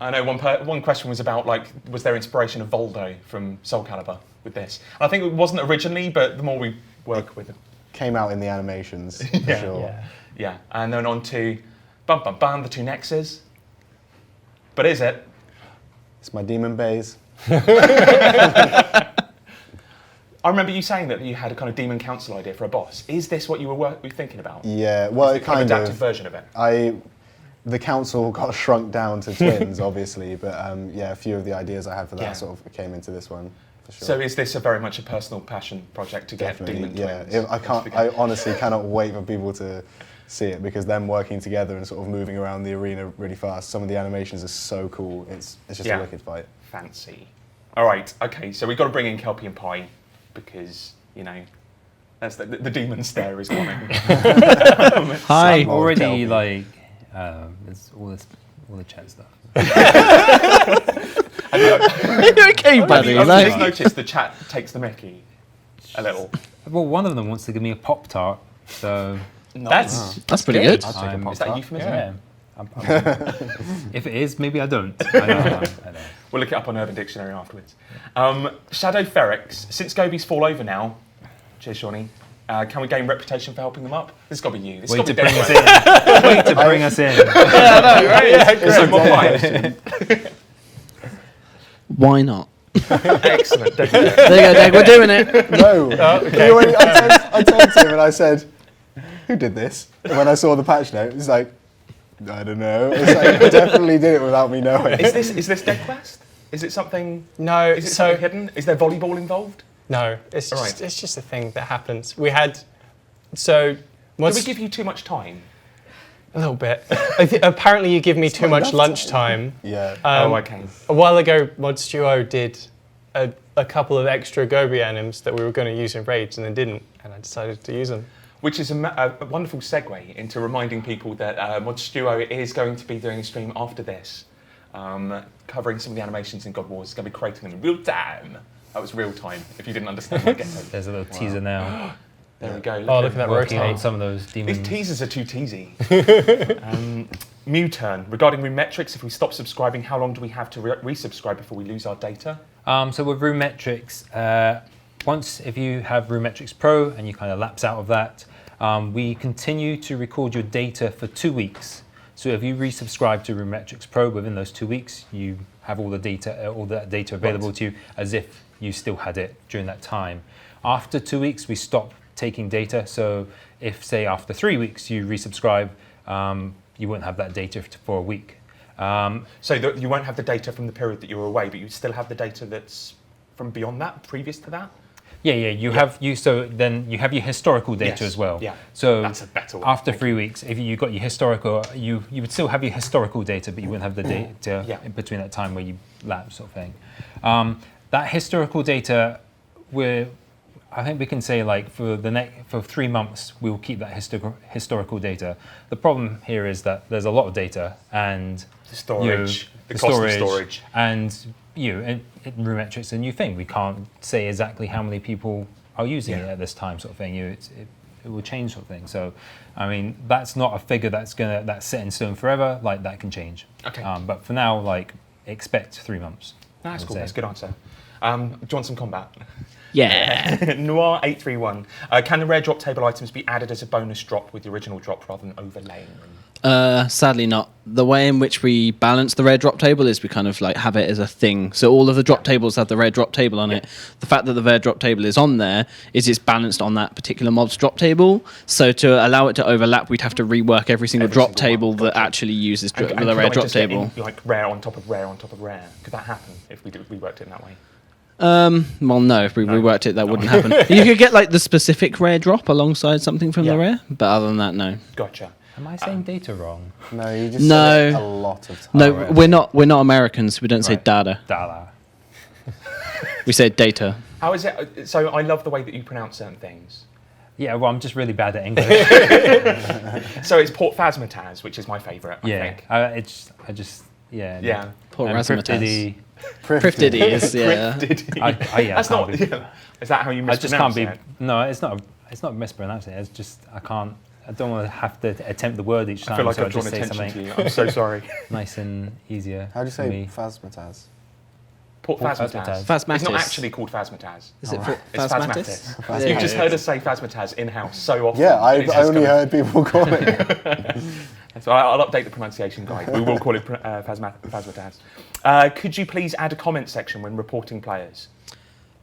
I know one question was about was there inspiration of Voldo from Soul Calibur with this? And I think it wasn't originally, but the more we work with it, Came out in the animations, for Yeah. sure. yeah. And then on to the 2 Nexes. But is it? It's my demon bays. I remember you saying that you had a kind of demon council idea for a boss. Is this what you were thinking about? Yeah, well, it kind adapted of. version of it. The council got shrunk down to twins, obviously, but yeah, a few of the ideas I had for that Yeah. sort of came into this one, for sure. So is this very much a personal passion project to get demon yeah. twins? I honestly cannot wait for people to see it, because them working together and sort of moving around the arena really fast, some of the animations are so cool. It's just a wicked fight. Fancy. All right, okay, so we've got to bring in Kelpie and Pie because, that's the demon stare is coming. Hi. Some Already, Kelpie. there's all the chat stuff. Okay, buddy. I've Like, just noticed the chat takes the mickey a little. Well, one of them wants to give me a Pop-Tart, so That's that's pretty good. I'll take a I'm- pop Is that a tart. euphemism? yeah. If it is, maybe I don't. I don't know. We'll look it up on Urban Dictionary afterwards. Shadow Ferrex, since Gobies fall over now, cheers Shawnee, can we gain reputation for helping them up? This has got to be you. This Way has to got to bring be us in. Way to bring us in. Yeah, I know, right? Yeah, so more fire. Why not? Excellent. There you go. There you go, Dave. We're doing it. No. I turned to him and I said, who did this? And when I saw the patch note, it's like, I don't know. It's like, I definitely did it without me knowing. Is this Dead Quest? Is it something? No, Is it something hidden? Is there volleyball involved? No, it's All just right. it's just a thing that happens. We had so Did once we give you too much time? a little bit. Apparently, you give me too not much enough lunchtime. Yeah. Okay. A while ago, Mods Duo did a couple of extra Gobi anims that we were going to use in raids and then didn't, and I decided to use them. Which is a wonderful segue into reminding people that Mod Stuo is going to be doing a stream after this, covering some of the animations in God Wars. It's going to be creating them in real time. That was real time, if you didn't understand that. There's a little teaser now. There we go. Oh, look at that Working rotate. on some of those demons. These teasers are too teasy. Muturn, regarding RuneMetrics, if we stop subscribing, how long do we have to resubscribe before we lose our data? So with RuneMetrics, if you have RuneMetrics Pro and you kind of lapse out of that, we continue to record your data for 2 weeks. So if you resubscribe to RuneMetrics Pro within those 2 weeks, you have all that data available to you as if you still had it during that time. After 2 weeks, we stop taking data. So if, say, after 3 weeks you resubscribe, you won't have that data for a week. So that you won't have the data from the period that you were away, but you still have the data that's from beyond that, previous to that? So then you have your historical data as well. Yeah. So That's a better one. after 3 weeks, if you got your historical, you would still have your historical data, but you wouldn't have the data in between that time where you lapse, sort of thing. That historical data, I think we can say like for 3 months we'll keep that historical data. The problem here is that there's a lot of data and The storage, the the cost of storage. and in RuneMetrics, a new thing. We can't say exactly how many people are using it at this time, sort of thing. It will change, sort of thing. So, I mean, that's not a figure that's set in stone forever. Like that can change. Okay. But for now, like expect 3 months. That's I would cool. say. That's a good answer. Do you want some combat? Yeah. Noir831. Can the rare drop table items be added as a bonus drop with the original drop rather than overlaying them? Sadly not. The way in which we balance the rare drop table is we kind of like have it as a thing. So all of the drop tables have the rare drop table on it. The fact that the rare drop table is on there is it's balanced on that particular mob's drop table. So to allow it to overlap, we'd have to rework every single drop single table one. that Gotcha. actually uses And the could rare I drop just get table. in, like rare on top of rare on top of rare? Could that happen if we worked it in that way? Well, no, if we reworked it, that wouldn't happen. You could get like the specific rare drop alongside something from the rare, but other than that, no. Gotcha. Am I saying data wrong? No, you just No. said it a lot of times. No, we're not Americans. We don't say Right. data. Data. We say data. How is it? So I love the way that you pronounce certain things. Yeah, well, I'm just really bad at English. So it's Port Phasmataz, which is my favourite. Yeah, I think. Yeah. Port And Razzmatazz. Prifdiddy. Prifdiddy is, yeah. That's not. Yeah. Is that how you I just mispronounce can't be. it? No, it's not mispronouncing it. It's just I can't. I don't want to have to attempt the word each time. I feel like so I've drawn just say attention to something you. I'm so sorry. nice and easier. How do you for say me. Phasmataz? Port Phasmataz. Phasmataz. It's not Phasmatis. actually called Phasmataz. Is it It's Phasmatis? Phasmatis. You've just heard us say Phasmataz in-house so often. Yeah, I It's just only kind heard people call it. So I'll update the pronunciation guide. We will call it Phasmataz. Could you please add a comment section when reporting players?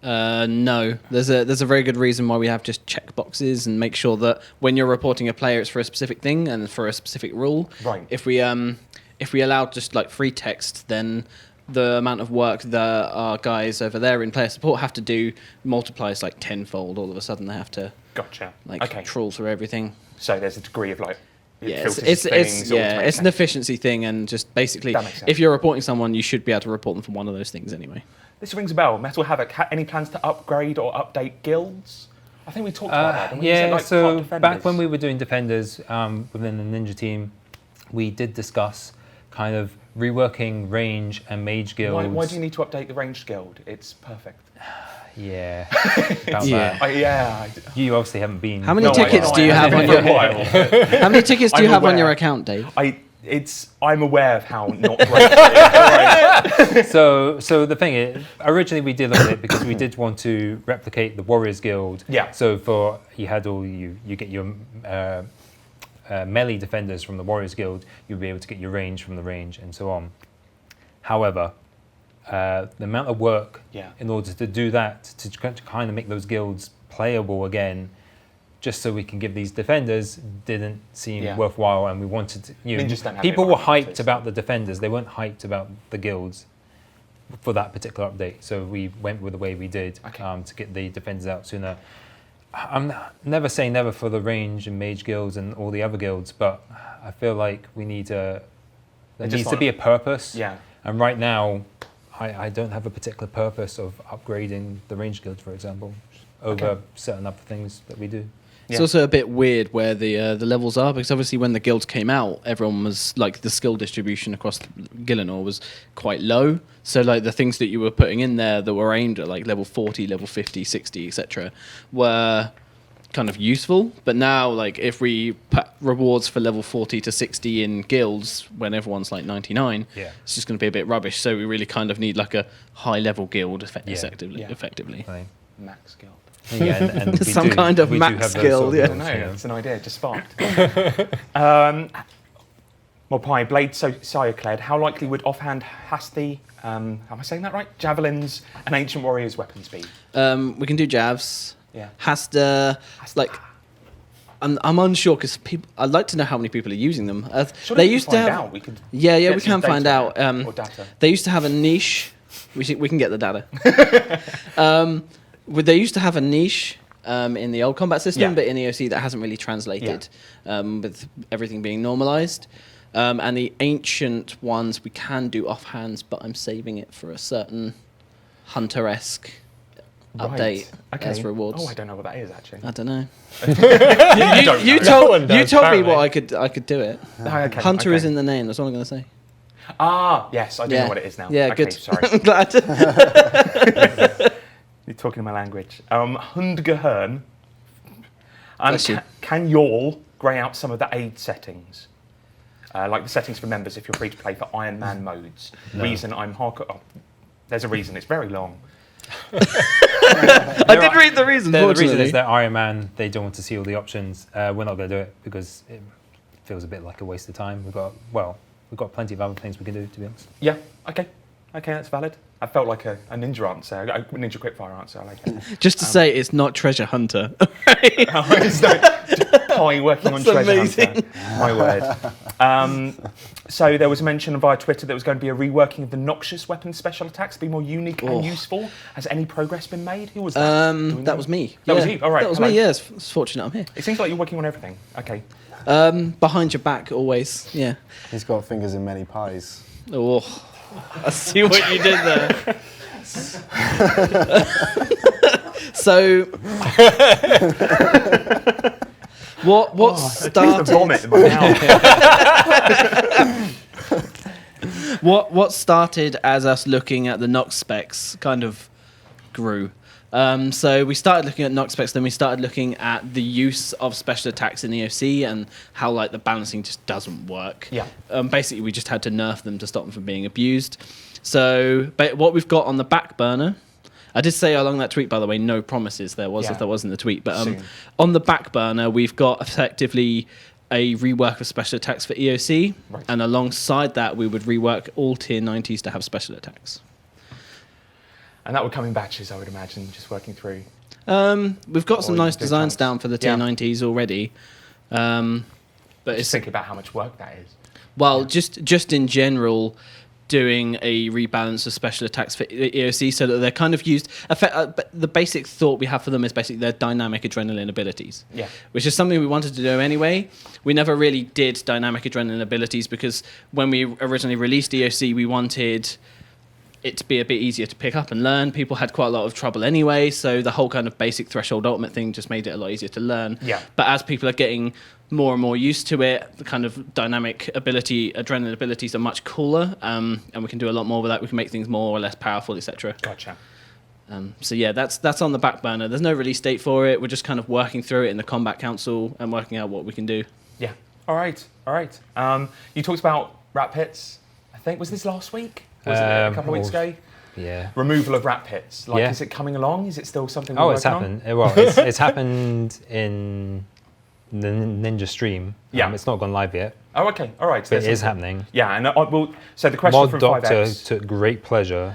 No, there's a very good reason why we have just check boxes and make sure that when you're reporting a player, it's for a specific thing and for a specific rule. Right. If we allow just like free text, then the amount of work that our guys over there in player support have to do multiplies like tenfold. All of a sudden, they have to Gotcha. like Okay. trawl through everything. So there's a degree of like. It Yeah, filters it's things, yeah, automates it's an things. efficiency thing, and just basically, That makes sense. if you're reporting someone, you should be able to report them from one of those things anyway. This rings a bell. Metal Havoc. Any plans to upgrade or update guilds? I think we talked about that. didn't we? You said, Yeah, like, so part defenders. back when we were doing defenders within the Ninja team, we did discuss kind of reworking range and mage guilds. Why do you need to update the ranged guild? It's perfect. Yeah, about Yeah. that. You obviously haven't been. How many No, tickets I do you have haven't on been for your? a while. How many tickets do you I'm have on aware. your account, Dave? I'm aware of how not great it is. So the thing is, originally we did look at it because we did want to replicate the Warriors Guild. Yeah. So you get your melee defenders from the Warriors Guild, you'll be able to get your range from the range and so on. However, the amount of work in order to do that, to kind of make those guilds playable again, just so we can give these defenders, didn't seem worthwhile, and we wanted to, people were hyped about the defenders, they weren't hyped about the guilds for that particular update, so we went with the way we did to get the defenders out sooner. I'm never saying never for the range and mage guilds and all the other guilds, but I feel like there needs to be a purpose, and right now I don't have a particular purpose of upgrading the range guild, for example, over certain other things that we do. It's also a bit weird where the levels are, because obviously when the guilds came out, everyone was like, the skill distribution across Gielinor was quite low. So like the things that you were putting in there that were aimed at like level 40, level 50, 60, etc., were kind of useful. But now, like, if we put rewards for level 40 to 60 in guilds when everyone's like 99, it's just going to be a bit rubbish. So we really kind of need like a high level guild effectively. Right. Max guild. Yeah, and some kind of max skill. I don't know. It's an idea. Just sparked. Mopai, Blade Sirecled. How likely would Offhand Hasti, am I saying that right? Javelins and Ancient Warriors weapons be? We can do javs. Yeah. Hasta, like, I'm unsure because I'd like to know how many people are using them. They used to have. We could we can find out. Or data. They used to have a niche. We can get the data. They used to have a niche in the old combat system, but in EOC that hasn't really translated with everything being normalized. And the ancient ones we can do offhands, but I'm saving it for a certain hunter-esque update as rewards. Oh, I don't know what that is actually. I don't know. You told me what I could do it. Okay, Hunter is in the name. That's all I'm going to say. Ah, yes, I do know what it is now. Yeah, okay, good. Sorry. I'm glad. You're talking my language. Hundgehern. Bless you. Can y'all grey out some of the aid settings? Like the settings for members if you're free to play for Ironman modes. No. Reason I'm hardcore. Oh, there's a reason. It's very long. I did read the reason. The reason is that Ironman, they don't want to see all the options. We're not going to do it because it feels a bit like a waste of time. We've got plenty of other things we can do, to be honest. Yeah. Okay, that's valid. I felt like a ninja answer, a ninja quickfire answer. I like it. Just to say, it's not treasure hunter. It's Pi working on treasure amazing. hunter. My word. So there was a mention via Twitter that was going to be a reworking of the Noxious weapon special attacks to be more unique and useful. Has any progress been made? Who was that? That was me. That was you. All right. That was me. Yeah, it's fortunate I'm here. It seems like you're working on everything. Okay. Behind your back, always. Yeah. He's got fingers in many pies. Oh, I see what you did there. So, what started? Vomit in my mouth. What started as us looking at the Nox specs kind of grew. So we started looking at Nox specs, then we started looking at the use of special attacks in EOC and how like the balancing just doesn't work. Yeah. Basically, we just had to nerf them to stop them from being abused. So, but what we've got on the back burner, I did say along that tweet, by the way, no promises there was if there was in the tweet, but on the back burner, we've got effectively a rework of special attacks for EOC, and alongside that, we would rework all tier 90s to have special attacks. And that would come in batches, I would imagine, just working through. We've got some nice designs chunks. down for the tier 90s already. But Just thinking about how much work that is. Well, just in general, doing a rebalance of special attacks for EOC so that they're kind of used. But the basic thought we have for them is basically their dynamic adrenaline abilities. Yeah. Which is something we wanted to do anyway. We never really did dynamic adrenaline abilities because when we originally released EOC, we wanted it to be a bit easier to pick up and learn. People had quite a lot of trouble anyway, so the whole kind of basic threshold ultimate thing just made it a lot easier to learn. Yeah. But as people are getting more and more used to it, the kind of dynamic ability, adrenaline abilities are much cooler, and we can do a lot more with that. We can make things more or less powerful, etc. Gotcha. So yeah, that's on the back burner. There's no release date for it. We're just kind of working through it in the Combat Council and working out what we can do. Yeah. All right. You talked about rat pits. I think was this last week? Was it a couple of weeks ago? Yeah. Removal of rat pits. Like, Yeah. is it coming along? Is it still something? Oh, we're it's working happened. Well, it's happened in the Ninja stream. Yeah. It's not gone live yet, on? Oh, okay. All right. but it is happening. Yeah, and well, so the question Mod from Doctor 5X. took great pleasure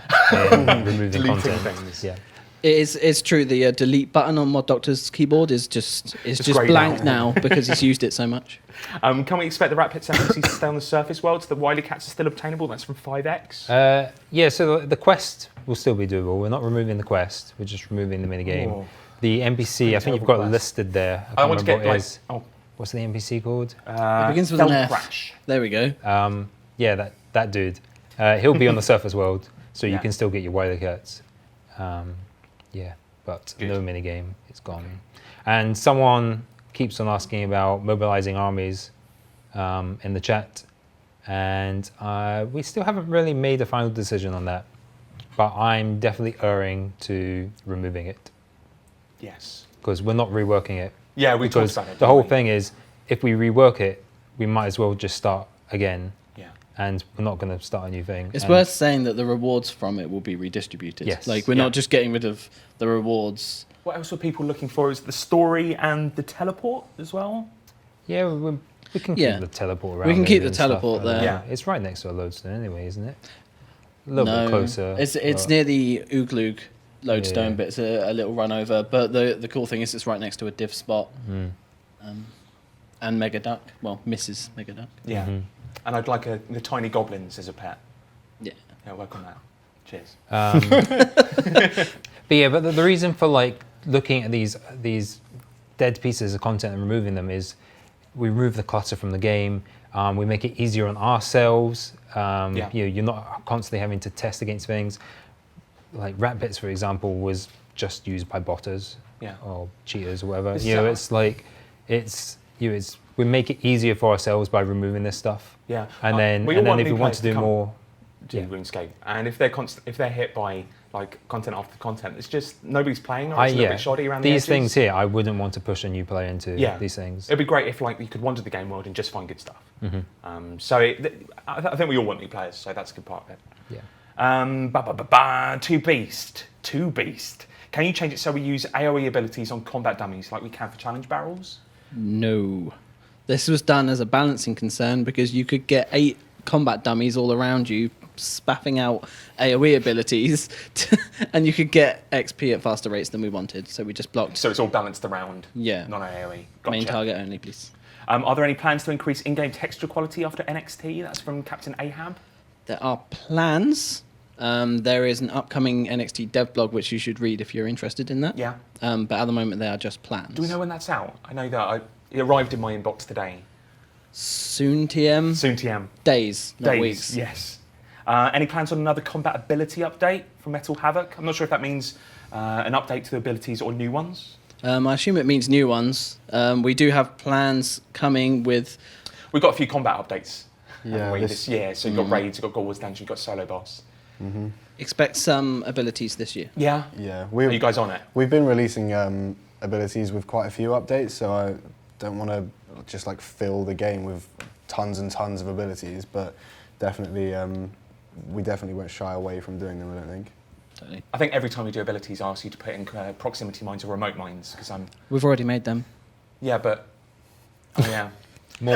in removing Deleting content. things. Yeah. It's true. The delete button on Mod Doctor's keyboard is just greyed blank out. now because he's used it so much. Can we expect the rat pits NPCs to stay on the surface worlds? The Wily Cats are still obtainable. That's from 5X. Yeah, so the quest will still be doable. We're not removing the quest. We're just removing the minigame. Oh. The NPC, I think you've got terrible quest. listed there. I want to get what it like. is. Oh, What's the NPC called? It begins with an F. Crash. There we go. Yeah, that dude. He'll be on the surface world, so you Yeah. can still get your Wily Cats. Yeah, but Good. no minigame. It's gone. And someone keeps on asking about mobilizing armies in the chat, and we still haven't really made a final decision on that. But I'm definitely erring to removing it Yes. because we're not reworking it. Yeah, we talked Because about it. the whole didn't we? thing is, if we rework it, we might as well just start again, Yeah. and we're not going to start a new thing. It's And worth saying that the rewards from it will be redistributed. Yes. Like we're Yeah. not just getting rid of the rewards. What else were people looking for? Is the story and the teleport as well? Yeah, we can Yeah. keep the teleport around. We can and keep the and stuff, teleport but, there. Yeah. It's right next to a lodestone anyway, isn't it? A little No, bit closer. It's but- near the Ooglug lodestone, Yeah. but it's a little run over. But the cool thing is it's right next to a div spot. Mm. And Mega Duck. Well, Mrs. Mega Duck. Yeah. Mhm. And I'd like the tiny goblins as a pet. Yeah. Yeah, work on that. Cheers. But yeah, but the reason for like looking at these dead pieces of content and removing them is we remove the clutter from the game. We make it easier on ourselves. Yeah. You're not constantly having to test against things. Like rat bits, for example, was just used by botters Yeah. or cheaters or whatever. This You is know, how- it's like we make it easier for ourselves by removing this stuff. Yeah. And then we all want if new we want players to do come more, to yeah. RuneScape, and if they're hit by like content after content, it's just nobody's playing, or it's a little bit shoddy around these the edges. things here, I wouldn't want to push a new player into Yeah. these things. It'd be great if like you could wander the game world and just find good stuff. Mhm. I think we all want new players, so that's a good part of it. Yeah. Two beast. Can you change it so we use AoE abilities on combat dummies like we can for challenge barrels? No. This was done as a balancing concern because you could get 8 combat dummies all around you spaffing out AoE abilities and you could get XP at faster rates than we wanted. So we just blocked. So it's all balanced around Yeah. non-AoE. Gotcha. Main target only, please. Are there any plans to increase in-game texture quality after NXT? That's from Captain Ahab. There are plans. There is an upcoming NXT dev blog which you should read if you're interested in that. Yeah. But at the moment they are just plans. Do we know when that's out? I know that it arrived in my inbox today. Soon TM? Soon TM. Days, not Days, weeks. yes. Any plans on another combat ability update from Metal Havoc? I'm not sure if that means an update to the abilities or new ones. I assume it means new ones. We do have plans coming with... We've got a few combat updates Yeah, this year. So you've got raids, you've got Gore Wars Dungeon, you've got Solo Boss. Expect some abilities this year. Yeah. Yeah, Are you guys on it? we've been releasing abilities with quite a few updates, so I don't want to just like fill the game with tons and tons of abilities, but definitely we definitely won't shy away from doing them, I don't think. Totally. I think every time we do abilities, I ask you to put in proximity mines or remote mines because We've already made them. Yeah, but oh yeah, More.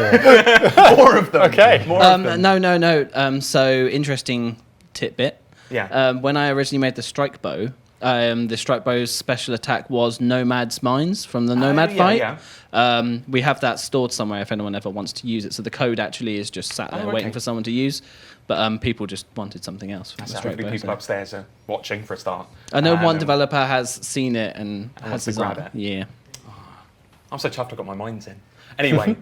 more of them. Okay. More of them. No. So interesting tidbit. Yeah. When I originally made the strike bow, the strike bow's special attack was Nomad's Mines from the Nomad yeah, fight. yeah. We have that stored somewhere if anyone ever wants to use it. So the code actually is just sat there Oh, waiting okay. for someone to use. But people just wanted something else from That's the how strike many bow. people so- upstairs are watching for a start. I know one Um, developer has seen it and wants has to his grab own. it. Yeah. I'm so chuffed I got my mines in. Anyway,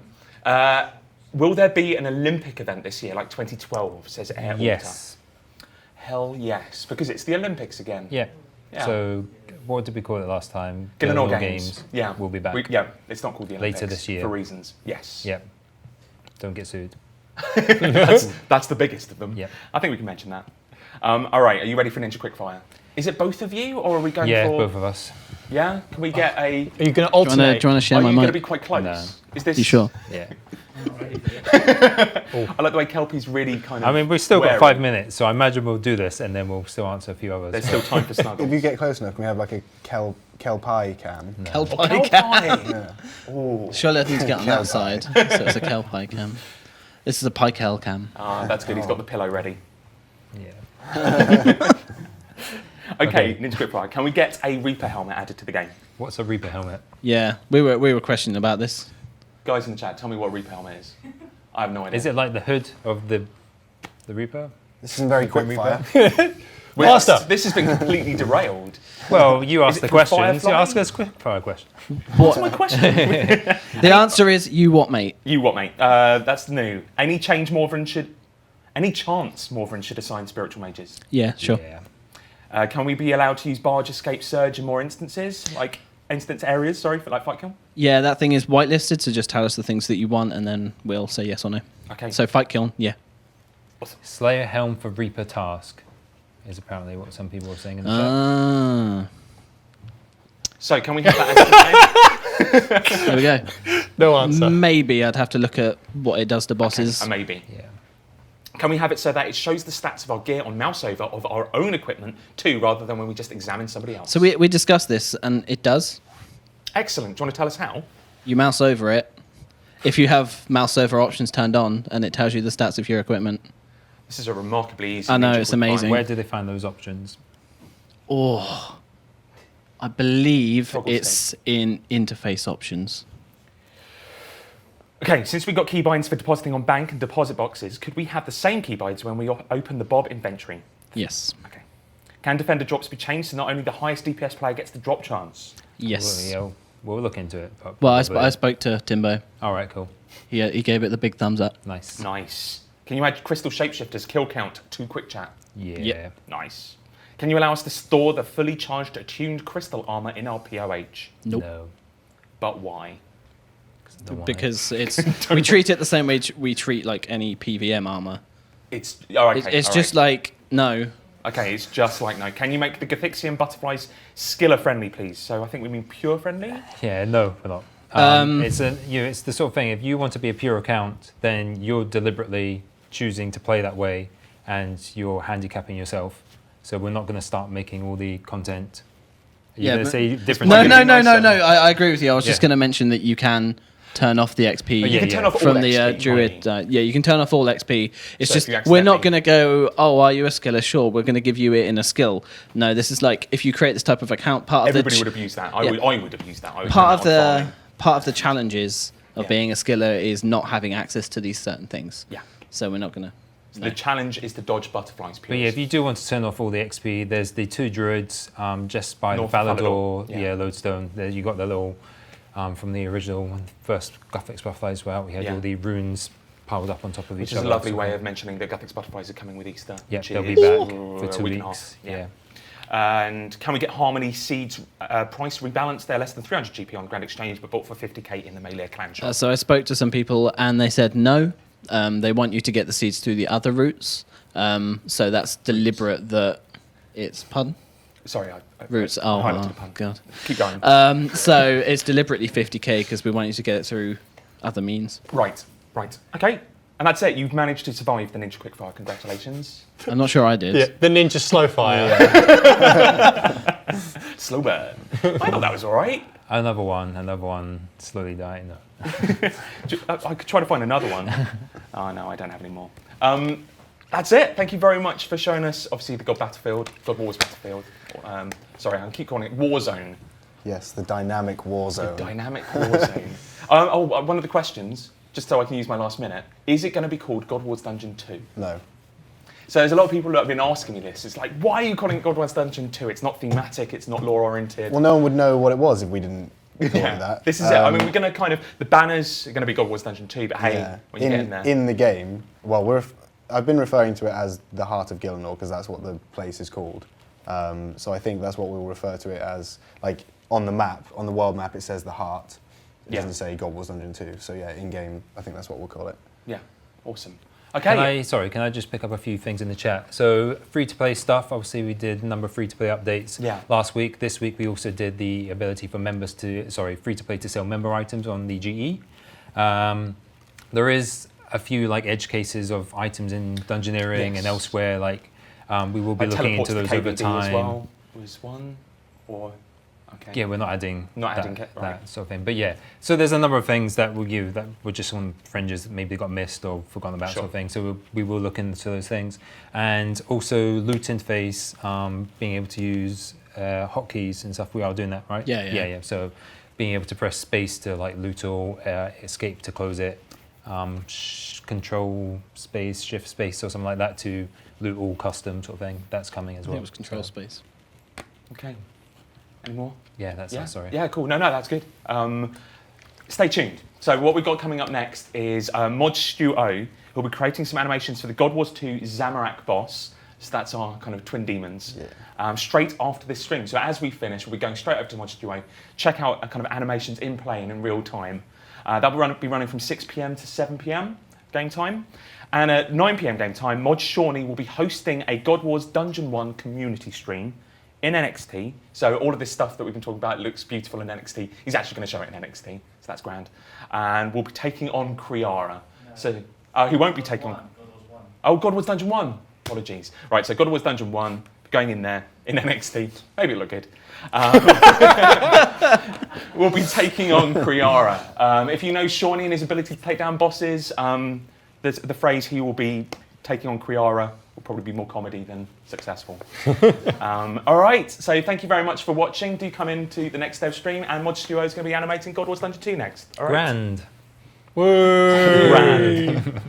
will there be an Olympic event this year, like 2012? Says Air Yes. Hell yes, because it's the Olympics again. Yeah. Yeah. So what did we call it last time? Gillinor Gillinor Games. Yeah, will be back. Yeah, it's not called the Olympics Later this year. for reasons. Yes. Yep. Don't get sued. That's the biggest of them. Yep. I think we can mention that. All right, are you ready for Ninja Quickfire? Is it both of you, or are we going Yeah, for? both of us. Yeah? Can we get a... Are you going to Do you alternate? want to share Are my you going to mic? be quite close? No. Is this... You sure? Yeah. I like the way Kelpie's really kind of... I mean, we've still got wary. 5 minutes, so I imagine we'll do this and then we'll still answer a few others. There's still time for snuggles. If you get close enough, can we have like a kelpie cam? Kelpie Kelpie! cam. Yeah. Ooh. Surely I need to get on that Kelpie. side. So it's a kelpie cam. This is a pikel cam. Ah, that's good. He's got the pillow ready. Yeah. Okay, Ninja Quickfire, can we get a Reaper helmet added to the game? What's a Reaper helmet? Yeah, we were questioning about this. Guys in the chat, tell me what a Reaper helmet is. I have no idea. Is it like the hood of the Reaper? This isn't very quick Reaper? fire. Master. This has been completely derailed. Well, you Is ask it the from questions. You Firefly? ask us Quickfire questions. What's my question? The answer is you what, mate? You what, mate? That's new. Any chance Morven should assign spiritual mages? Yeah, sure. Yeah. Can we be allowed to use barge, escape, surge in more instances? Like instance areas, sorry, for like fight kill? Yeah, that thing is whitelisted, so just tell us the things that you want and then we'll say yes or no. Okay. So fight kill, yeah. Slayer helm for Reaper task is apparently what some people are saying in the chat. Ah, So can we have that added to there we go. No answer. Maybe I'd have to look at what it does to bosses. the game? Maybe. Yeah. Can we have it so that it shows the stats of our gear on mouse over of our own equipment too, rather than when we just examine somebody else? So we discussed this and it does. Excellent. Do you want to tell us how? You mouse over it. If you have mouse over options turned on and it tells you the stats of your equipment. This is a remarkably easy. I know, Ninja it's Quickfire. amazing. Where do they find those options? Oh, I believe Toggle it's in interface options. Okay, since we've got keybinds for depositing on bank and deposit boxes, could we have the same keybinds when we open the Bob inventory? Yes. Okay. Can defender drops be changed so not only the highest DPS player gets the drop chance? Yes. Well, yeah, we'll look into it. But Well, I probably- spoke to Timbo. All right, cool. He gave it the big thumbs up. Nice. Nice. Can you add crystal shapeshifters kill count to quick chat? Yeah. Yep. Nice. Can you allow us to store the fully charged attuned crystal armor in our POH? Nope. No. But why? Don't want it. Because it's we treat it the same way we treat like any PVM armor. It's oh, okay. It's all just right. like no. Okay, it's just like no. Can you make the Gathixian butterflies skiller friendly, please? So I think we mean pure friendly. Yeah, no, we're not. It's it's the sort of thing. If you want to be a pure account, then you're deliberately choosing to play that way, and you're handicapping yourself. So we're not going to start making all the content. You're Yeah, going to but- say different. No, Like no, a no, no, nicer- no. I agree with you. I was just Yeah. going to mention that you can turn off the XP Oh, yeah, You can turn off from all the XP, Druid. Yeah, you can turn off all XP. It's So if just you we're not accidentally- going to go. Oh, are you a skiller? Sure, we're going to give you it in a skill. No, this is like if you create this type of account, part of Everybody the would have used that. I yeah. would have used that. I would part of turn that on the farming. part of the challenges of Yeah. being a skiller is not having access to these certain things. Yeah. So we're not going to. So the challenge is to dodge butterflies. But yeah, if you do want to turn off all the XP, there's the 2 druids just by North the of Valador, Valador, yeah. lodestone. There you got the little from the original when the first Gothic butterflies were out. We had Yeah. all the runes piled up on top of Which each is other. a lovely So- way of mentioning that Gothic's butterflies are coming with Easter. Yeah, which they'll be is back for a 2 week and a weeks. half, Yeah. And can we get Harmony Seeds price rebalanced? They're less than 300 GP on Grand Exchange, but bought for 50k in the Melee Clan shop. So I spoke to some people and they said no. They want you to get the seeds through the other routes. So that's deliberate. That it's pardon. Sorry, I Routes. I highlighted Oh, the pun. god. Keep going. So it's deliberately 50k because we want you to get it through other means. Right. Okay. And that's it. You've managed to survive the Ninja Quickfire. Congratulations. I'm not sure I did. Yeah, the ninja slow fire. Slow burn. I thought that was all right. Another one slowly dying. No. I could try to find another one. Oh, no, I don't have any more. That's it. Thank you very much for showing us, obviously, the God Wars Battlefield. Sorry, I keep calling it Warzone. Yes, the dynamic war zone. Dynamic Warzone. One of the questions, just so I can use my last minute, is it going to be called God Wars Dungeon 2? No. So there's a lot of people that have been asking me this. It's like, why are you calling it God Wars Dungeon 2? It's not thematic, it's not lore-oriented. Well, no one would know what it was if we didn't call it that. This is it. I mean, we're going to kind of, the banners are going to be God Wars Dungeon 2, but hey, Yeah. when you get in there. In the game, well, I've been referring to it as the Heart of Gielinor because that's what the place is called. So I think that's what we'll refer to it as. Like on the map, on the world map, it says the Heart. It Yeah. doesn't say God Wars Dungeon 2. So yeah, in game, I think that's what we'll call it. Yeah, awesome. Okay. Can I just pick up a few things in the chat? So free-to-play stuff, obviously we did a number of free-to-play updates last week. This week we also did the ability for free-to-play to sell member items on the GE. There is a few like edge cases of items in Dungeoneering and elsewhere. Like we will be looking into those over time. As well was one, or okay. Yeah, we're not adding right. that sort of thing. But yeah, so there's a number of things that we'll give that were just on fringes that maybe got missed or forgotten about sort of thing. So we will look into those things. And also loot interface, being able to use hotkeys and stuff. We are doing that, right? Yeah. So being able to press space to like loot or escape to close it. Control space, shift space or something like that to loot all custom sort of thing. That's coming as well. It was control space. Okay. Any more? Yeah, that's sorry. Yeah, cool. No, that's good. Stay tuned. So what we've got coming up next is Mod Stu O, who'll be creating some animations for the God Wars 2 Zamorak boss. So that's our kind of twin demons. Yeah. Straight after this stream. So as we finish, we'll be going straight over to Mod Stu O, check out kind of animations in play and in real time. That'll be running from 6 p.m. to 7 p.m. game time. And at 9 p.m. game time, Mod Shawnee will be hosting a God Wars Dungeon 1 community stream in NXT. So all of this stuff that we've been talking about looks beautiful in NXT. He's actually going to show it in NXT, so that's grand. And we'll be taking on Kriara. No. So he won't be taking on... God Wars Dungeon 1. Apologies. Right, so God Wars Dungeon 1, going in there in NXT. Maybe it'll look good. We'll be taking on Kriara. If you know Shawnee and his ability to take down bosses, the phrase he will be taking on Kriara will probably be more comedy than successful. All right, so thank you very much for watching. Do come into the next dev stream, and Mod Studio is going to be animating God Wars Dungeon 2 next. All right. Grand. Woo! Grand.